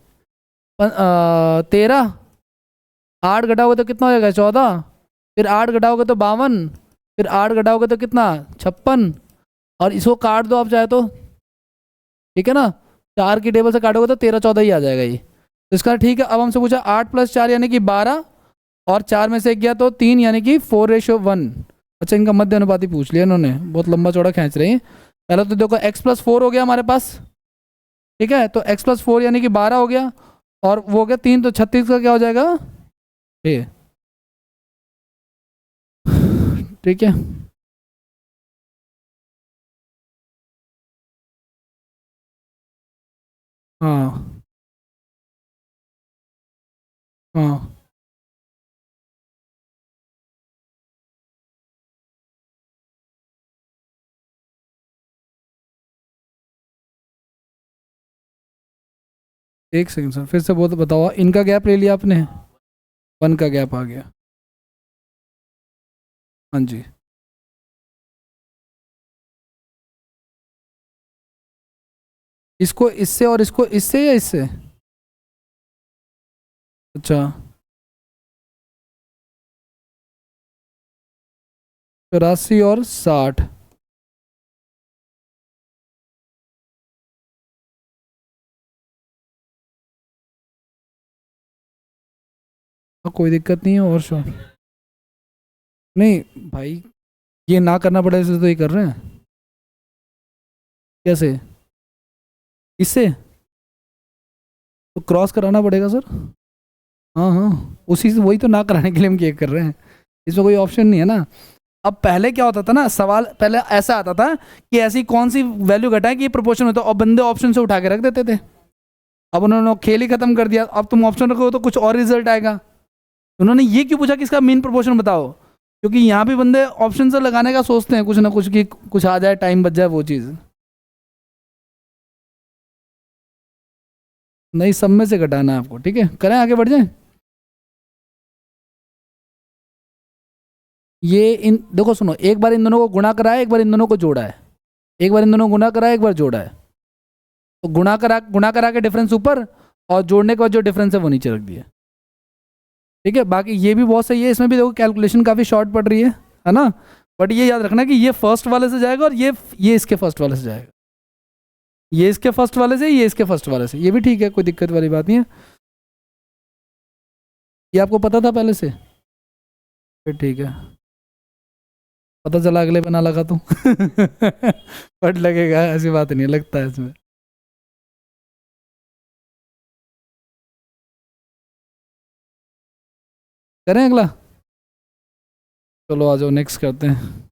13, 8 घटाओगे तो कितना हो जाएगा, 14, फिर 8 घटाओगे तो 52, फिर 8 घटाओगे तो कितना, 56, और इसको काट दो आप चाहे तो। ठीक है ना, 4 की टेबल से काटोगे तो 13 14 ही आ जाएगा ये। तो इसका ठीक है। अब हमसे पूछा 8 + 4 यानी कि 12, और 4 में से एक गया तो 3 यानी कि 4:1। अच्छा, इनका मध्य अनुपाती पूछ लिया इन्होंने, बहुत लंबा चौड़ा खींच रहे हैं। पहले तो देखो x+4 हो गया हमारे पास। ठीक है, तो x+4 यानी कि 12 हो गया, और वो हो गया 3, तो 36 का क्या हो जाएगा ये। ठीक है, हाँ हाँ एक सेकंड सर, फिर से बहुत बताओ, इनका गैप ले लिया आपने, 1 का गैप आ गया। हाँ जी। इसको इससे और इसको इससे या इससे? अच्छा, 84 और 60। कोई दिक्कत नहीं है, और शो नहीं भाई, ये ना करना पड़े इसलिए तो ये कर रहे हैं। कैसे? इससे तो क्रॉस कराना पड़ेगा सर। हाँ हाँ, उसी से वही तो ना कराने के लिए हम ये कर रहे हैं, इसमें कोई ऑप्शन नहीं है ना। अब पहले क्या होता था ना, सवाल पहले ऐसा आता था कि ऐसी कौन सी वैल्यू घटाए कि ये प्रोपोर्शन होता है, और बंदे ऑप्शन से उठा के रख देते थे। अब उन्होंने खेल ही खत्म कर दिया, अब तुम ऑप्शन रखो तो कुछ और रिजल्ट आएगा। उन्होंने ये क्यों पूछा कि इसका मीन प्रोपोर्शन बताओ, क्योंकि यहाँ भी बंदे ऑप्शन से लगाने का सोचते हैं कुछ ना कुछ, कि कुछ आ जाए, टाइम बच जाए, वो चीज़ नहीं। सब में से घटाना है आपको, ठीक है, करें आगे बढ़ जाए। ये इन देखो सुनो, एक बार इन दोनों को गुणा करा है, एक बार इन दोनों को जोड़ा है। एक बार इन दोनों को गुणा करा है, एक बार जोड़ा है। तो गुणा करा के डिफरेंस ऊपर, और जोड़ने के बाद जो डिफरेंस है वो नीचे रख दिया। ठीक है, बाकी ये भी बहुत सही है, इसमें भी देखो कैलकुलेशन काफ़ी शॉर्ट पड़ रही है ना। बट ये याद रखना कि ये फर्स्ट वाले से जाएगा, और ये इसके फर्स्ट वाले से जाएगा, ये इसके फर्स्ट वाले से, ये इसके फर्स्ट वाले से, ये भी ठीक है, कोई दिक्कत वाली बात नहीं है। ये आपको पता था पहले से? फिर ठीक है, पता चला अगले पे ना लगा तो बट लगेगा, ऐसी बात नहीं है, लगता है इसमें। करें अगला? चलो आ जाओ, नेक्स्ट करते हैं।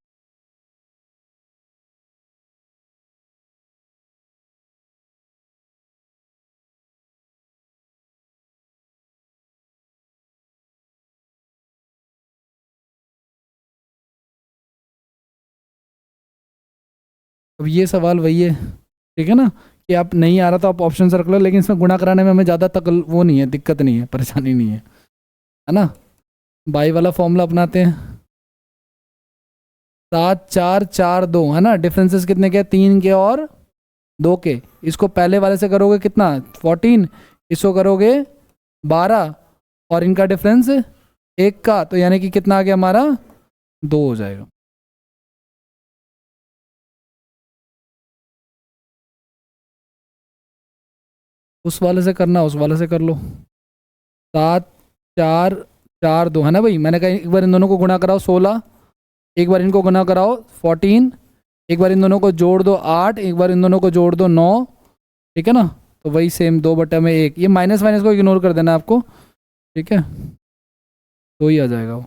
अब ये सवाल वही है, ठीक है ना, कि आप नहीं आ रहा तो आप ऑप्शन से रख लो, लेकिन इसमें गुणा कराने में हमें ज़्यादा तक वो नहीं है, दिक्कत नहीं है, परेशानी नहीं है ना। बाई वाला फॉर्मूला अपनाते हैं। 7 4 4 2 है ना, डिफरेंसेस कितने के? 3 के और 2 के। इसको पहले वाले से करोगे कितना, 14, इसको करोगे 12, और इनका डिफरेंस 1 का, तो यानी कि कितना आ गया हमारा, 2 हो जाएगा। उस वाले से करना, उस वाले से कर लो। 7 4 4 2 है ना भाई, मैंने कहा एक बार इन दोनों को गुणा कराओ 16, एक बार इनको गुना कराओ 14, एक बार इन दोनों को जोड़ दो 8, एक बार इन दोनों को जोड़ दो 9। ठीक है ना, तो वही सेम 2/1, ये माइनस माइनस को इग्नोर कर देना आपको, ठीक है, तो ही आ जाएगा वो।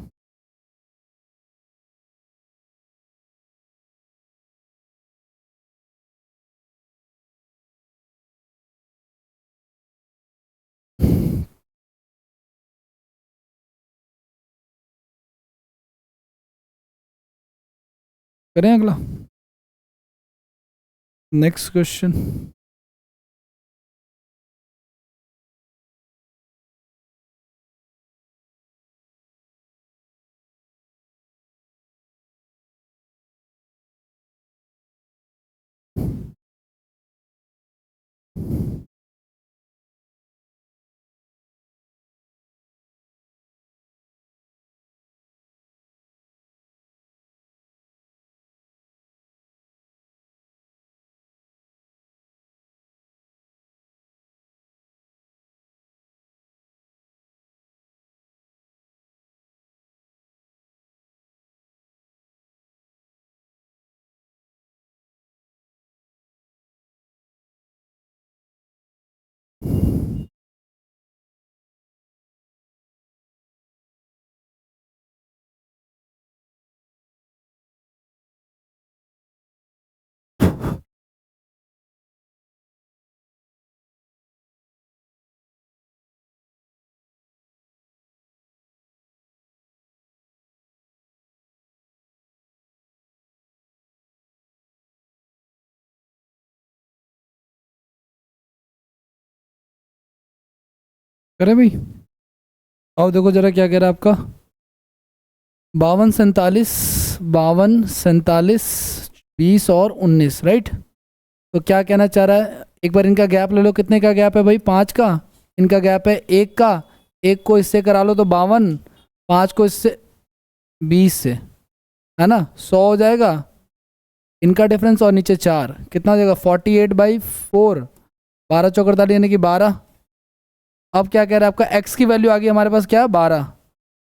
करें अगला, नेक्स्ट क्वेश्चन। करे भाई। आओ देखो जरा क्या कह रहा है आपका। 52 47 20 और 19, राइट। तो क्या कहना चाह रहा है, एक बार इनका गैप ले लो, कितने का गैप है भाई, 5 का। इनका गैप है 1 का, 1 को इससे करा लो तो 52, 5 को इससे 20 से, है ना, 100 हो जाएगा इनका डिफरेंस, और नीचे 4 कितना हो जाएगा 48/4, 12 चौक 48 यानी कि 12। अब क्या कह रहा है आपका, एक्स की वैल्यू आ गई हमारे पास क्या, 12।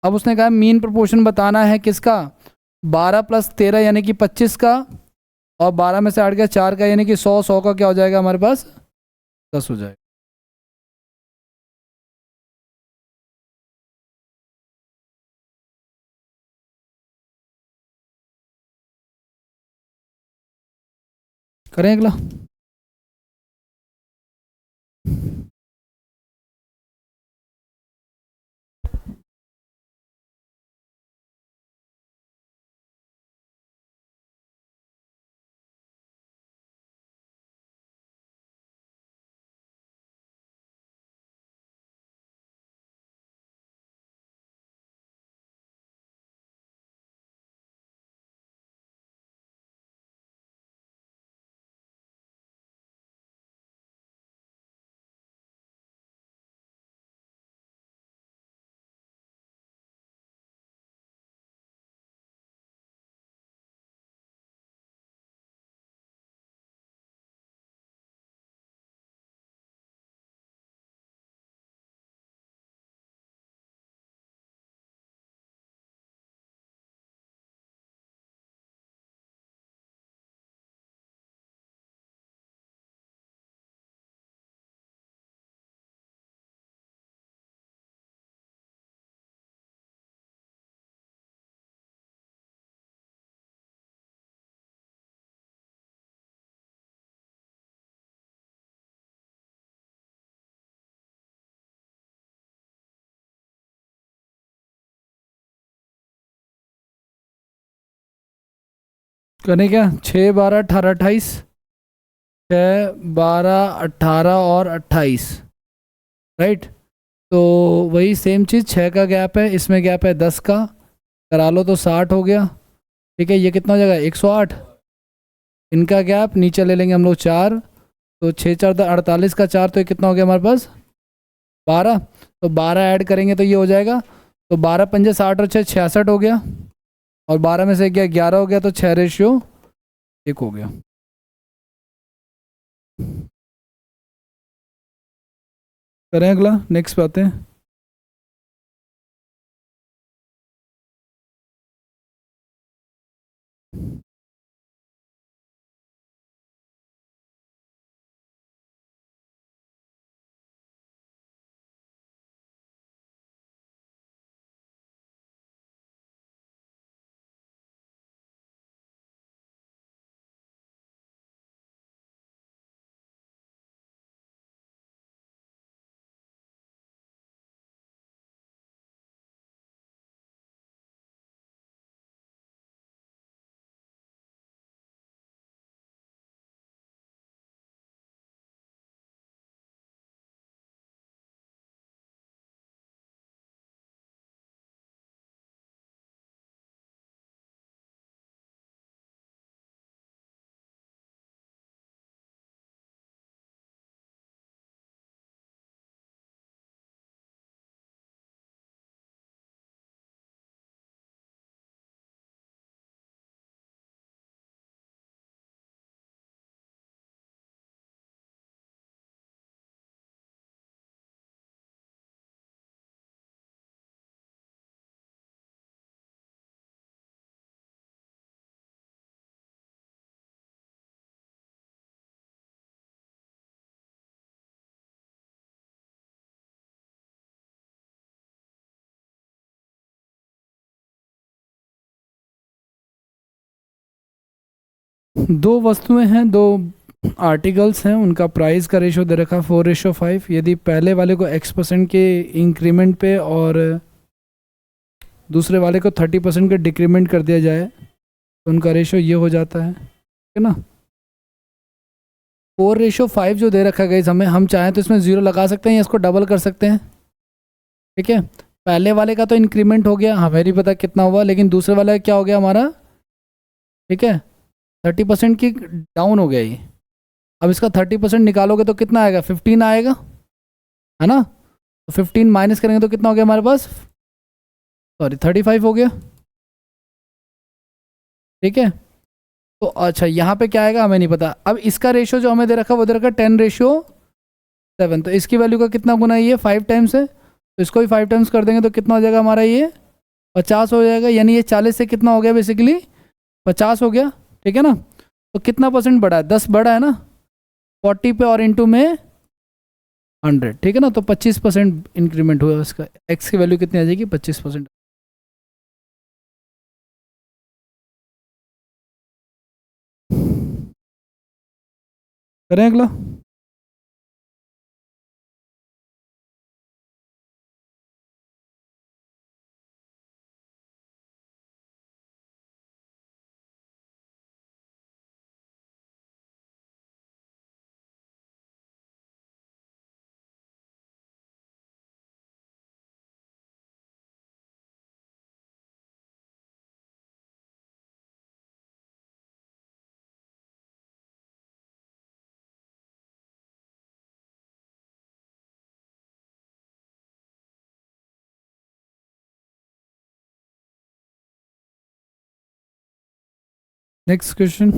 अब उसने कहा मीन प्रोपोर्शन बताना है किसका, 12 + 13 यानी कि 25 का, और 12 में से हट गया 4 का यानी कि 100, 100 का क्या हो जाएगा हमारे पास, 10 हो जाएगा। करें अगला। करें क्या, 6 12 18 28, 6 12 18 और 28, राइट। तो वही सेम चीज़, 6 का गैप है, इसमें गैप है 10 का, करा लो तो 60 हो गया, ठीक है। ये कितना हो जाएगा 108, इनका गैप नीचे ले लेंगे हम लोग 4, तो 6 4 48 का 4, तो ये कितना हो गया हमारे पास 12, तो 12 ऐड करेंगे तो ये हो जाएगा, तो 12 पंजे 60 और 6 66 हो गया, और 12 में से गया 11 हो गया, तो 6:1 हो गया। करें अगला, नेक्स्ट पे आते हैं। दो वस्तुएं हैं, दो आर्टिकल्स हैं, उनका प्राइस का रेशो दे रखा है 4:5। यदि पहले वाले को x% के इंक्रीमेंट पे और दूसरे वाले को 30% के डिक्रीमेंट कर दिया जाए तो उनका रेशो ये हो जाता है, ठीक है ना। 4:5 जो दे रखा है गाइस हमें, हम चाहें तो इसमें 0 लगा सकते हैं या इसको डबल कर सकते हैं, ठीक है, पहले वाले का तो इंक्रीमेंट हो गया, हमें नहीं पता कितना हुआ, लेकिन दूसरे वाला क्या हो गया हमारा, ठीक है, 30% की डाउन हो गया ये। अब इसका 30% निकालोगे तो कितना आएगा, 15 आएगा, है ना। तो 15 माइनस करेंगे तो कितना हो गया हमारे पास, सॉरी 35 हो गया। ठीक है, तो अच्छा यहाँ पे क्या आएगा हमें नहीं पता। अब इसका रेशियो जो हमें दे रखा है वो दे रखा है 10:7, तो इसकी वैल्यू का कितना गुना है, ये 5 टाइम्स है, तो इसको भी 5 टाइम्स कर देंगे तो कितना हो जाएगा हमारा ये 50 हो जाएगा, यानी ये 40 से कितना हो गया बेसिकली 50 हो गया। ठीक है ना, तो कितना परसेंट बढ़ा है, 10 बढ़ा है ना 40 पे, और इंटू में 100। ठीक है ना, तो 25% इंक्रीमेंट हुआ इसका, एक्स की वैल्यू कितनी आ जाएगी 25%। करें अगला। Next question.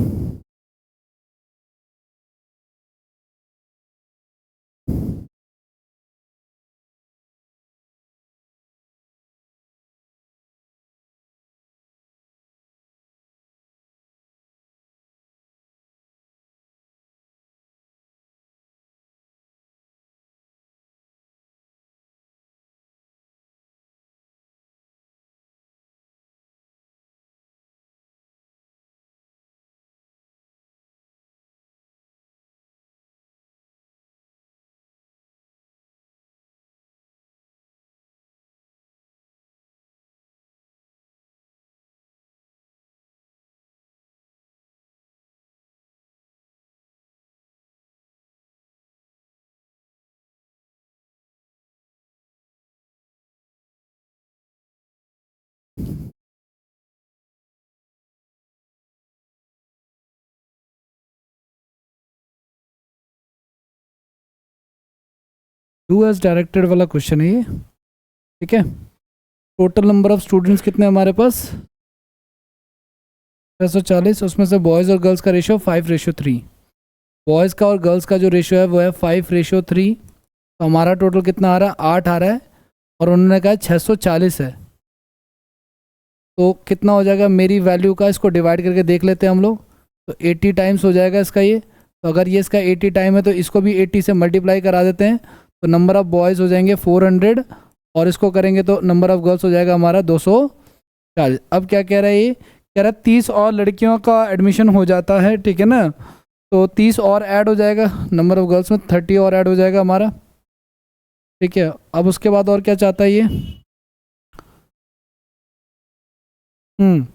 Do as directed वाला क्वेश्चन है ये। ठीक है, टोटल नंबर ऑफ स्टूडेंट्स कितने हमारे पास 640, उसमें से बॉयज़ और गर्ल्स का रेशियो 5:3। बॉयज़ का और गर्ल्स का जो रेशियो है वो है 5:3, तो हमारा टोटल कितना आ रहा है 8 आ रहा है, और उन्होंने कहा 640 है, तो कितना हो जाएगा मेरी वैल्यू का, इसको डिवाइड करके देख लेते हैं हम लोग। तो 80 टाइम्स हो जाएगा इसका ये, तो अगर ये इसका 80 टाइम है तो इसको भी 80 से मल्टीप्लाई करा देते हैं, तो नंबर ऑफ़ बॉयज़ हो जाएंगे 400, और इसको करेंगे तो नंबर ऑफ़ गर्ल्स हो जाएगा हमारा 240। अब क्या कह रहा है ये, कह रहा है 30 और लड़कियों का एडमिशन हो जाता है, ठीक है ना, तो 30 और ऐड हो जाएगा, नंबर ऑफ़ गर्ल्स में 30 और ऐड हो जाएगा हमारा। ठीक है, अब उसके बाद और क्या चाहता है ये, हम्म,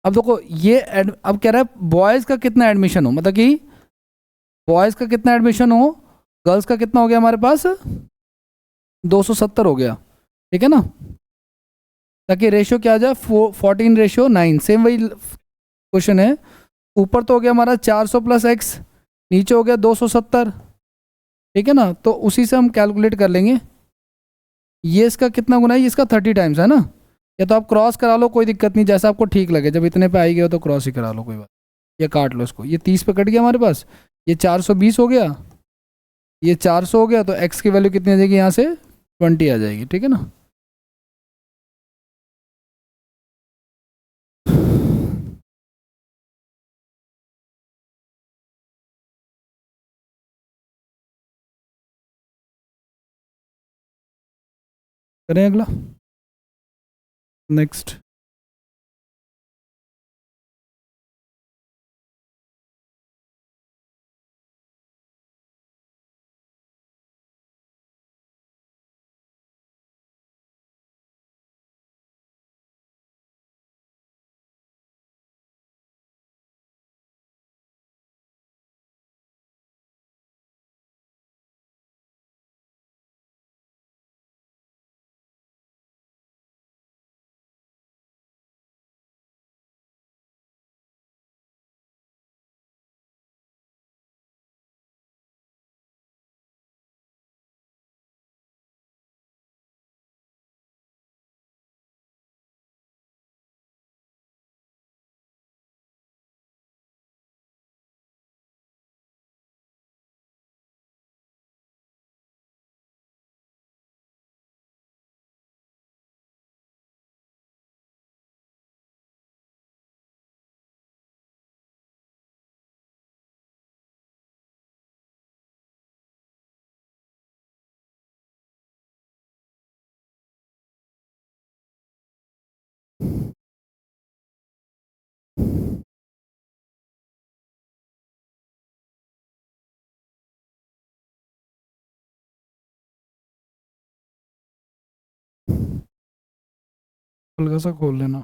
अब देखो ये अब कह रहा है बॉयज़ का कितना एडमिशन हो, मतलब कि बॉयज़ का कितना एडमिशन हो, गर्ल्स का कितना हो गया हमारे पास 270 हो गया। ठीक है ना, ताकि रेशियो क्या आ जाए 14:9, सेम वही क्वेश्चन है। ऊपर तो हो गया हमारा 400 प्लस एक्स, नीचे हो गया 270। ठीक है ना, तो उसी से हम कैलकुलेट कर लेंगे, ये इसका कितना गुना है, ये इसका 30 टाइम्स है ना। या तो आप क्रॉस करा लो, कोई दिक्कत नहीं, जैसा आपको ठीक लगे, जब इतने पे आई गए हो तो क्रॉस ही करा लो, कोई बात। ये काट लो इसको, ये 30 पे कट गया हमारे पास, ये 420 हो गया, ये 400 हो गया, तो एक्स की वैल्यू कितनी आ जाएगी यहाँ से 20 आ जाएगी। ठीक है ना, करें अगला। नेक्स्ट। हल्का सा खोल लेना।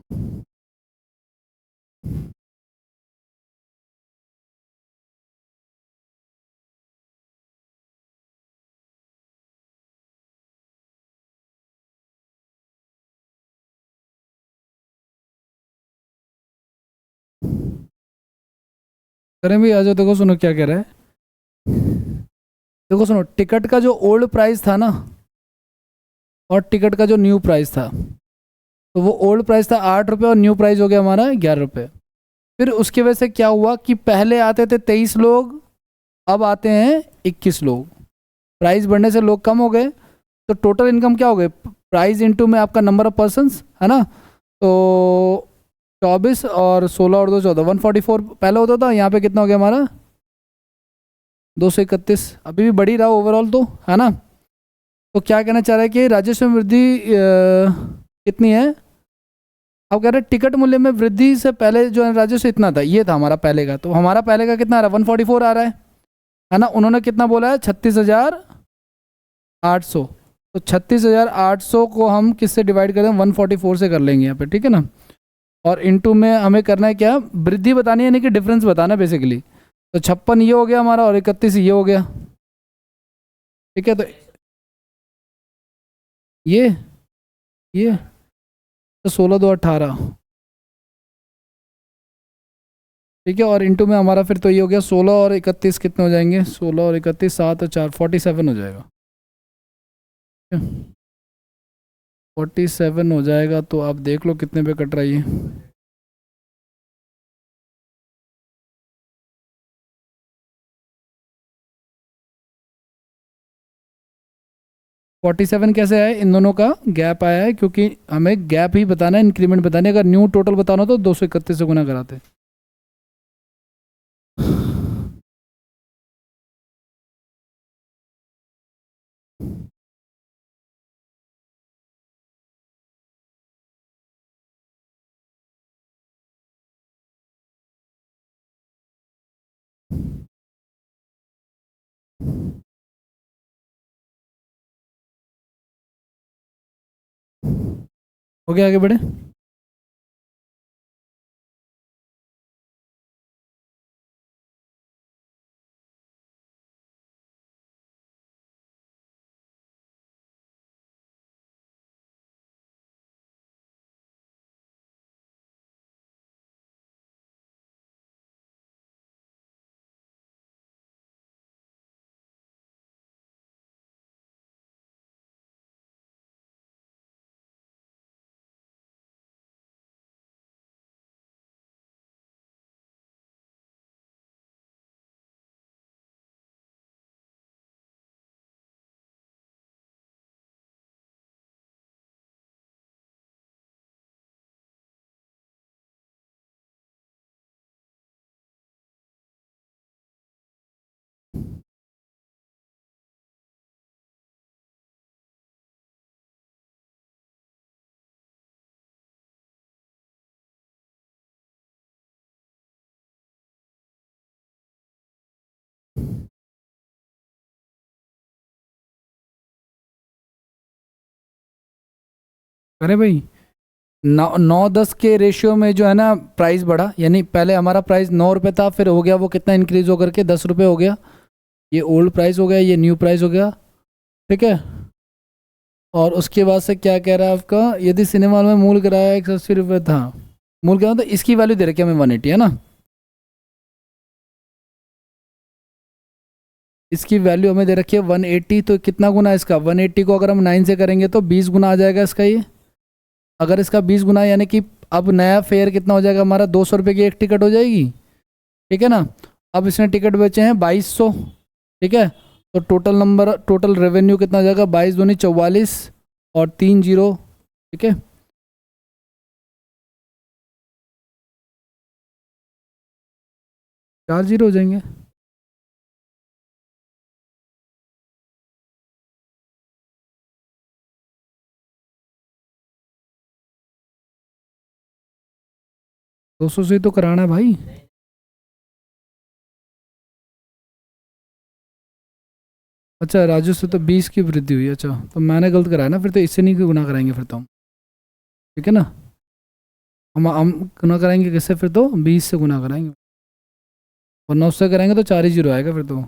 करें भी, आ जाओ। देखो सुनो क्या कह रहा है। देखो सुनो, टिकट का जो ओल्ड प्राइस था ना, और टिकट का जो न्यू प्राइस था, तो वो ओल्ड प्राइस था 8 रुपये और न्यू प्राइस हो गया हमारा 11 रुपये। फिर उसकी वजह से क्या हुआ कि पहले आते थे 23 लोग, अब आते हैं 21 लोग। प्राइस बढ़ने से लोग कम हो गए, तो टोटल इनकम क्या हो गई, प्राइस इंटू में आपका नंबर ऑफ पर्सनस है ना। तो 24 और 16 और 2 14, 144 पहले होता था, यहाँ पे कितना हो गया हमारा 231। अभी भी बढ़ ही रहा ओवरऑल तो, है ना। तो क्या कहना चाह रहा है कि राजस्व में वृद्धि कितनी है। अब कह रहे हैं टिकट मूल्य में वृद्धि से पहले जो है राजस्व इतना था, ये था हमारा पहले का। तो हमारा पहले का कितना आ रहा है, 144 आ रहा है ना। उन्होंने कितना बोला है, 36,800। तो 36,800 को हम किससे डिवाइड करें, 144 से कर लेंगे यहाँ पे, ठीक है ना। और इनटू में हमें करना है क्या, वृद्धि बतानी है, यानी कि डिफरेंस बताना है बेसिकली। तो 56 ये हो गया हमारा, और 31 ये हो गया, ठीक है। तो ये ये तो 16 2 18, ठीक है। और इंटू में हमारा फिर तो ये हो गया 16 और 31 कितने हो जाएंगे, 16 और 31 7 और 4 47 हो जाएगा। 47 हो जाएगा, तो आप देख लो कितने पे कट रही है। 47 कैसे आया, इन दोनों का गैप आया है, क्योंकि हमें गैप ही बताना है, इंक्रीमेंट बताने। अगर न्यू टोटल बताना हो तो 231 से गुना कराते। हो गया, आगे बढ़े। अरे भाई, 9 9 10 के रेशियो में जो है ना प्राइस बढ़ा, यानी पहले हमारा प्राइस 9 रुपये था, फिर हो गया वो कितना इंक्रीज होकर के 10 रुपये हो गया। ये ओल्ड प्राइस हो गया, ये न्यू प्राइस हो गया, ठीक है। और उसके बाद से क्या कह रहा है आपका, यदि सिनेमा हॉल में मूल किराया 180 रुपये था, मूल किराया, तो इसकी वैल्यू दे रखी है हमें 180, है ना। इसकी वैल्यू हमें दे रखी है 180। तो कितना गुना है इसका, 180 को अगर हम 9 से करेंगे तो 20 गुना आ जाएगा इसका ये। अगर इसका 20 गुना, यानी कि अब नया फेयर कितना हो जाएगा हमारा, 200 रुपये की एक टिकट हो जाएगी, ठीक है ना। अब इसने टिकट बेचे हैं 2200, ठीक है। तो टोटल नंबर, टोटल रेवेन्यू कितना हो जाएगा, 22 दूनी 44 और 3 जीरो, ठीक है। 4 जीरो हो जाएंगे। दो सौ से तो कराना है भाई। अच्छा, राजू से तो 20 की वृद्धि हुई, अच्छा तो मैंने गलत कराया ना, फिर तो इससे नहीं गुना कराएंगे फिर तो हम, ठीक है ना। हम गुना कराएंगे किससे फिर? तो 20 से गुना कराएंगे, वरना उससे करेंगे तो 4 ही जीरो आएगा फिर तो।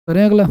करें अगला।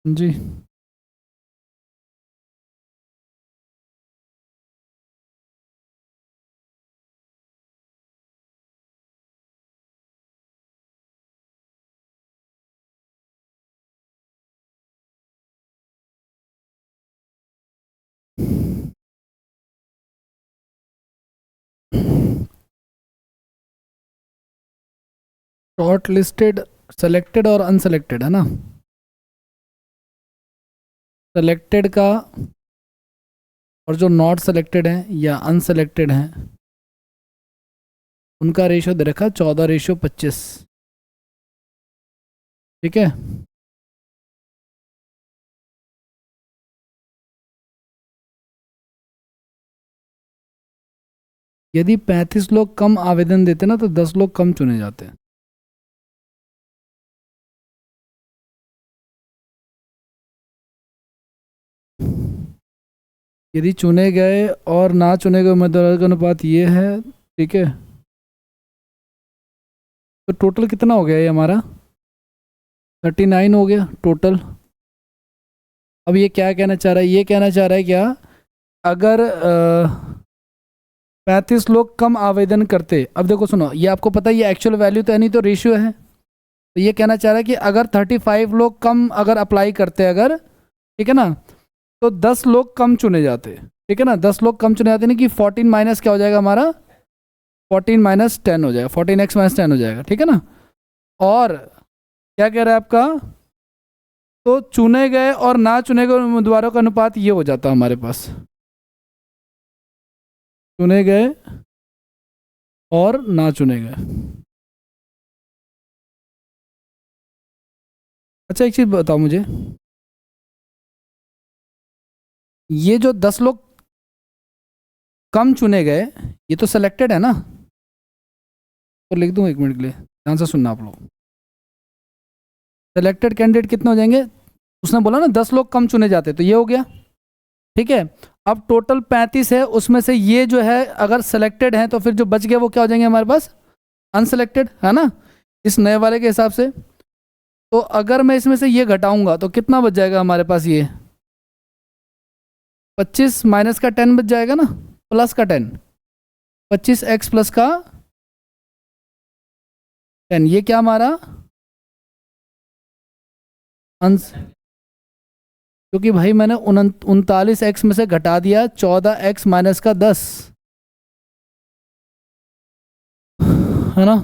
जी। शॉर्ट लिस्टेड, सेलेक्टेड और अनसेलेक्टेड है ना? सेलेक्टेड का और जो नॉट सेलेक्टेड हैं या अनसेलेक्टेड हैं, उनका रेशियो दे रखा है 14:25। ठीक है। यदि 35 लोग कम आवेदन देते ना तो 10 लोग कम चुने जाते। यदि चुने गए और ना चुने गए उम्मीदवारों का अनुपात ये है, ठीक है, तो टोटल कितना हो गया ये हमारा? 39 हो गया टोटल। अब ये क्या कहना चाह रहा है? ये कहना चाह रहा है क्या, अगर 35 लोग कम आवेदन करते, अब देखो सुनो, ये आपको पता है ये एक्चुअल वैल्यू तो है नहीं, तो रेशियो है। तो ये कहना चाह रहा है कि अगर 35 लोग कम अगर अप्लाई करते, अगर, ठीक है ना, तो 10 लोग कम चुने जाते। ठीक है ना, 10 लोग कम चुने जाते, नहीं कि 14 माइनस क्या हो जाएगा हमारा, 14 - 10 हो जाएगा, 14x - 10 हो जाएगा। ठीक है ना। और क्या कह रहा है आपका, तो चुने गए और ना चुने गए उम्मीदवारों का अनुपात ये हो जाता हमारे पास, चुने गए और ना चुने गए। अच्छा एक चीज़ बताओ मुझे, ये जो 10 लोग कम चुने गए, ये तो सिलेक्टेड है ना? तो लिख दूं, 1 मिनट के लिए ध्यान से सुनना आप लोग। सिलेक्टेड कैंडिडेट कितने हो जाएंगे? उसने बोला ना 10 लोग कम चुने जाते, तो ये हो गया। ठीक है। अब टोटल 35 है, उसमें से ये जो है अगर सेलेक्टेड है तो फिर जो बच गया वो क्या हो जाएंगे हमारे पास, अनसेलेक्टेड, है ना, इस नए वाले के हिसाब से। तो अगर मैं इसमें से ये घटाऊंगा तो कितना बच जाएगा हमारे पास, ये 25 माइनस का 10 बच जाएगा ना, प्लस का 10, 25x प्लस का 10, ये क्या हमारा अंश, क्योंकि भाई मैंने 39x में से घटा दिया 14x - 10, है ना।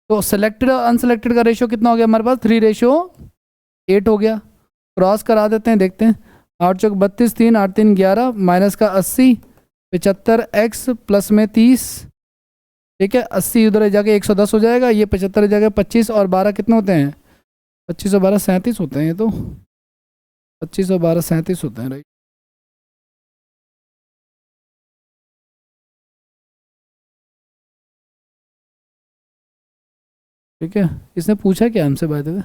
तो सिलेक्टेड और अनसेलेक्टेड का रेशियो कितना हो गया हमारे पास, 3:8 हो गया। क्रॉस करा देते हैं, देखते हैं। 8 × 4 = 32, 3 8 3 11 माइनस का 80, 75x प्लस में 30। ठीक है, 80 उधर जाके 110 हो जाएगा, ये 75 जगह 25 और 12 कितने होते हैं, 25 और 12 37 होते हैं, ये तो 25 और 12 37 होते हैं, राइट। ठीक है, इसने पूछा क्या हमसे by the way?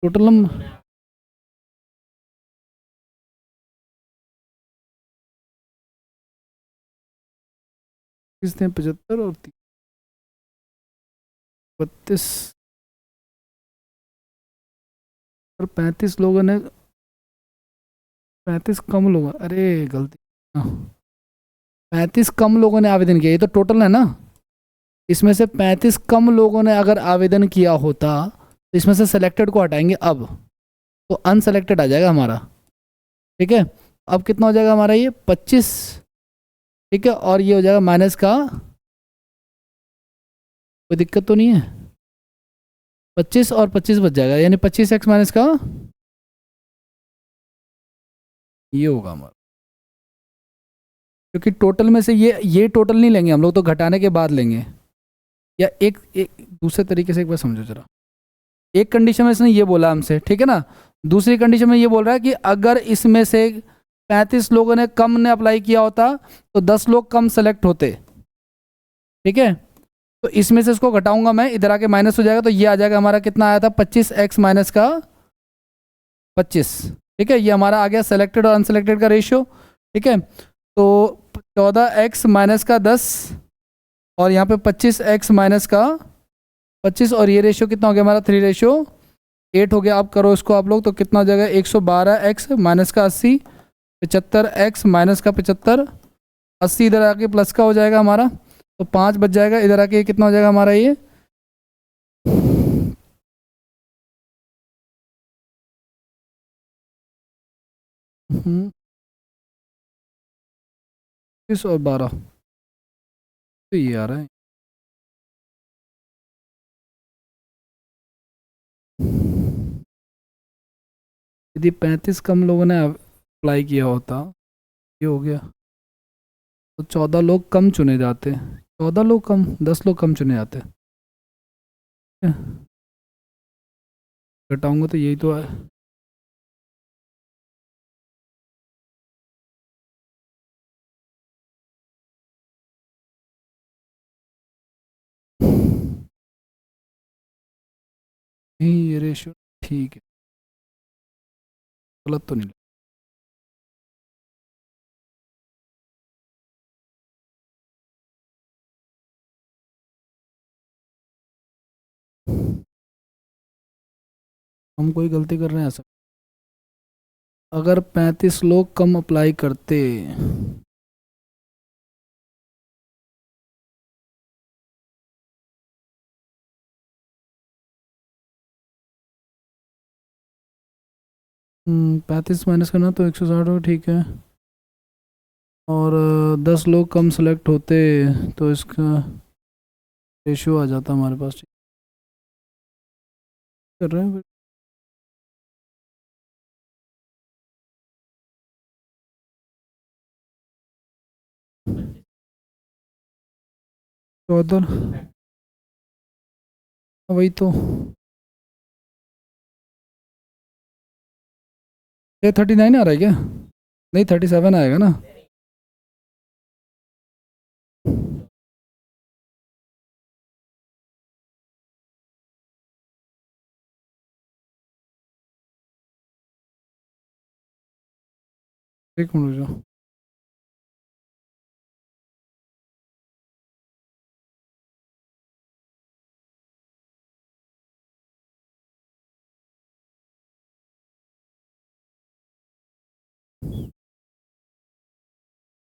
Total number किसने 75 और 32 और 35 लोगों ने 35 कम लोग, अरे गलती, हाँ 35 कम लोगों ने आवेदन किया, ये तो टोटल है ना। इसमें से 35 कम लोगों ने अगर आवेदन किया होता तो इसमें से सेलेक्टेड को हटाएंगे अब, तो अनसेलेक्टेड आ जाएगा हमारा। ठीक है, अब कितना हो जाएगा हमारा ये 25। ठीक है, और ये हो जाएगा माइनस का, कोई दिक्कत तो नहीं है, 25 और 25 बच जाएगा, यानी 25x माइनस का ये होगा हमारा। क्योंकि टोटल में से ये टोटल नहीं लेंगे हम लोग, तो घटाने के बाद लेंगे। या एक दूसरे तरीके से एक बार समझो जरा। एक कंडीशन में इसने ये बोला हमसे, ठीक है ना, दूसरी कंडीशन में ये बोल रहा है कि अगर इसमें से 35 लोगों ने कम ने अप्लाई किया होता तो 10 लोग कम सेलेक्ट होते। ठीक है, तो इसमें से इसको घटाऊंगा मैं, इधर आके माइनस हो जाएगा, तो ये आ जाएगा हमारा कितना आया था 25x माइनस का 25। ठीक है, ये हमारा आ गया सेलेक्टेड और अनसेलेक्टेड का रेशियो। ठीक है, तो 14x माइनस का 10 और यहाँ पे 25x माइनस का 25, और ये रेशियो कितना हो गया हमारा 3:8 हो गया। आप करो इसको आप लोग, तो कितना हो जाएगा 112x माइनस का 80, 75x माइनस का 75, 80 इधर आके प्लस का हो जाएगा हमारा, तो 5 बच जाएगा, इधर आके कितना हो जाएगा हमारा ये 30 और 12, तो ये आ रहा है। यदि 35 कम लोगों ने अप्लाई किया होता, ये हो गया, तो 14 लोग कम चुने जाते, 14 लोग कम, 10 लोग कम चुने जाते। घटाऊंगा तो यही तो है। नहीं ये रेशियो ठीक है, गलत तो नहीं। हम कोई गलती कर रहे हैं ऐसा? अगर 35 लोग कम अप्लाई करते, पैंतीस माइनस करना तो 160 हो, ठीक है, और 10 लोग कम सेलेक्ट होते तो इसका रेशियो आ जाता हमारे पास। ठीक कर रहे हैं 14, वही तो, ये 39 आ रहा है क्या? नहीं 37 आएगा ना। एक मिनट रुक जाओ।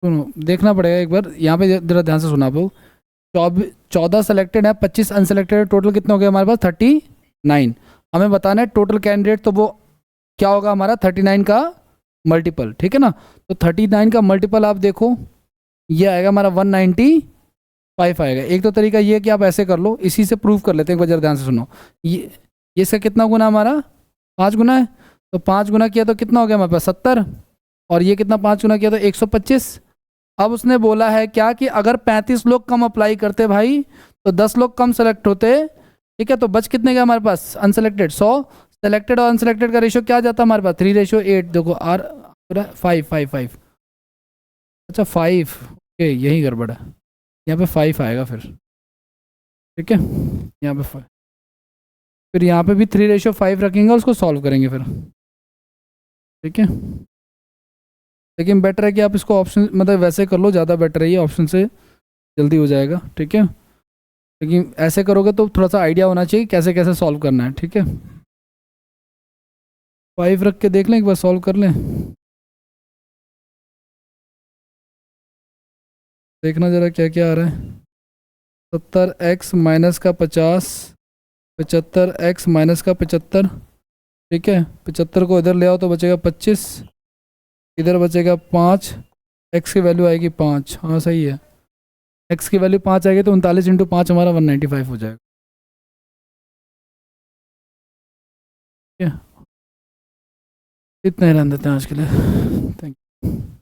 सुनो देखना पड़ेगा एक बार, यहाँ पे जरा ध्यान से सुना आप लोग। 14 सेलेक्टेड है, 25 अनसेलेक्टेड है, टोटल कितना हो गया हमारे पास 39। हमें बताना है टोटल कैंडिडेट, तो वो क्या होगा हमारा 39 का मल्टीपल। ठीक है ना, तो 39 का मल्टीपल आप देखो, ये आएगा हमारा 195 आएगा। एक तो तरीका ये है कि आप ऐसे कर लो, इसी से प्रूव कर लेते हैं, एक बार जरा ध्यान से सुनो। ये इसका कितना गुना हमारा 5 गुना है, तो 5 गुना किया तो कितना हो गया हमारे पास 70, और ये कितना 5 गुना किया तो 125। अब उसने बोला है क्या कि अगर 35 लोग कम अप्लाई करते भाई तो 10 लोग कम सेलेक्ट होते। ठीक है, तो बच कितने गया हमारे पास अनसेलेक्टेड 100, सेलेक्टेड और अनसेलेक्टेड का रेशियो क्या जाता है हमारे पास 3:8। देखो आर 5 5 5, अच्छा 5 यही गड़बड़ है, यहाँ पे 5 आएगा फिर, ठीक है, यहाँ पे 5, फिर यहाँ पे भी 3:5 रखेंगे, उसको सॉल्व करेंगे फिर, ठीक है। लेकिन बेटर है कि आप इसको ऑप्शन मतलब वैसे कर लो, ज़्यादा बेटर है, ये ऑप्शन से जल्दी हो जाएगा, ठीक है। लेकिन ऐसे करोगे तो थोड़ा सा आइडिया होना चाहिए कैसे कैसे सॉल्व करना है, ठीक है। 5 रख के देख लें एक बार, सॉल्व कर लें, देखना ज़रा क्या क्या आ रहा है। 70x-50, 75x-75, ठीक है। 75 को इधर ले आओ तो बचेगा 25, इधर बचेगा 5, एक्स की वैल्यू आएगी 5, हाँ सही है, एक्स की वैल्यू 5 आएगी तो 39 × 5 हमारा 195 हो जाएगा, ठीक है। इतना ही रहने देते हैं आज के लिए, थैंक यू।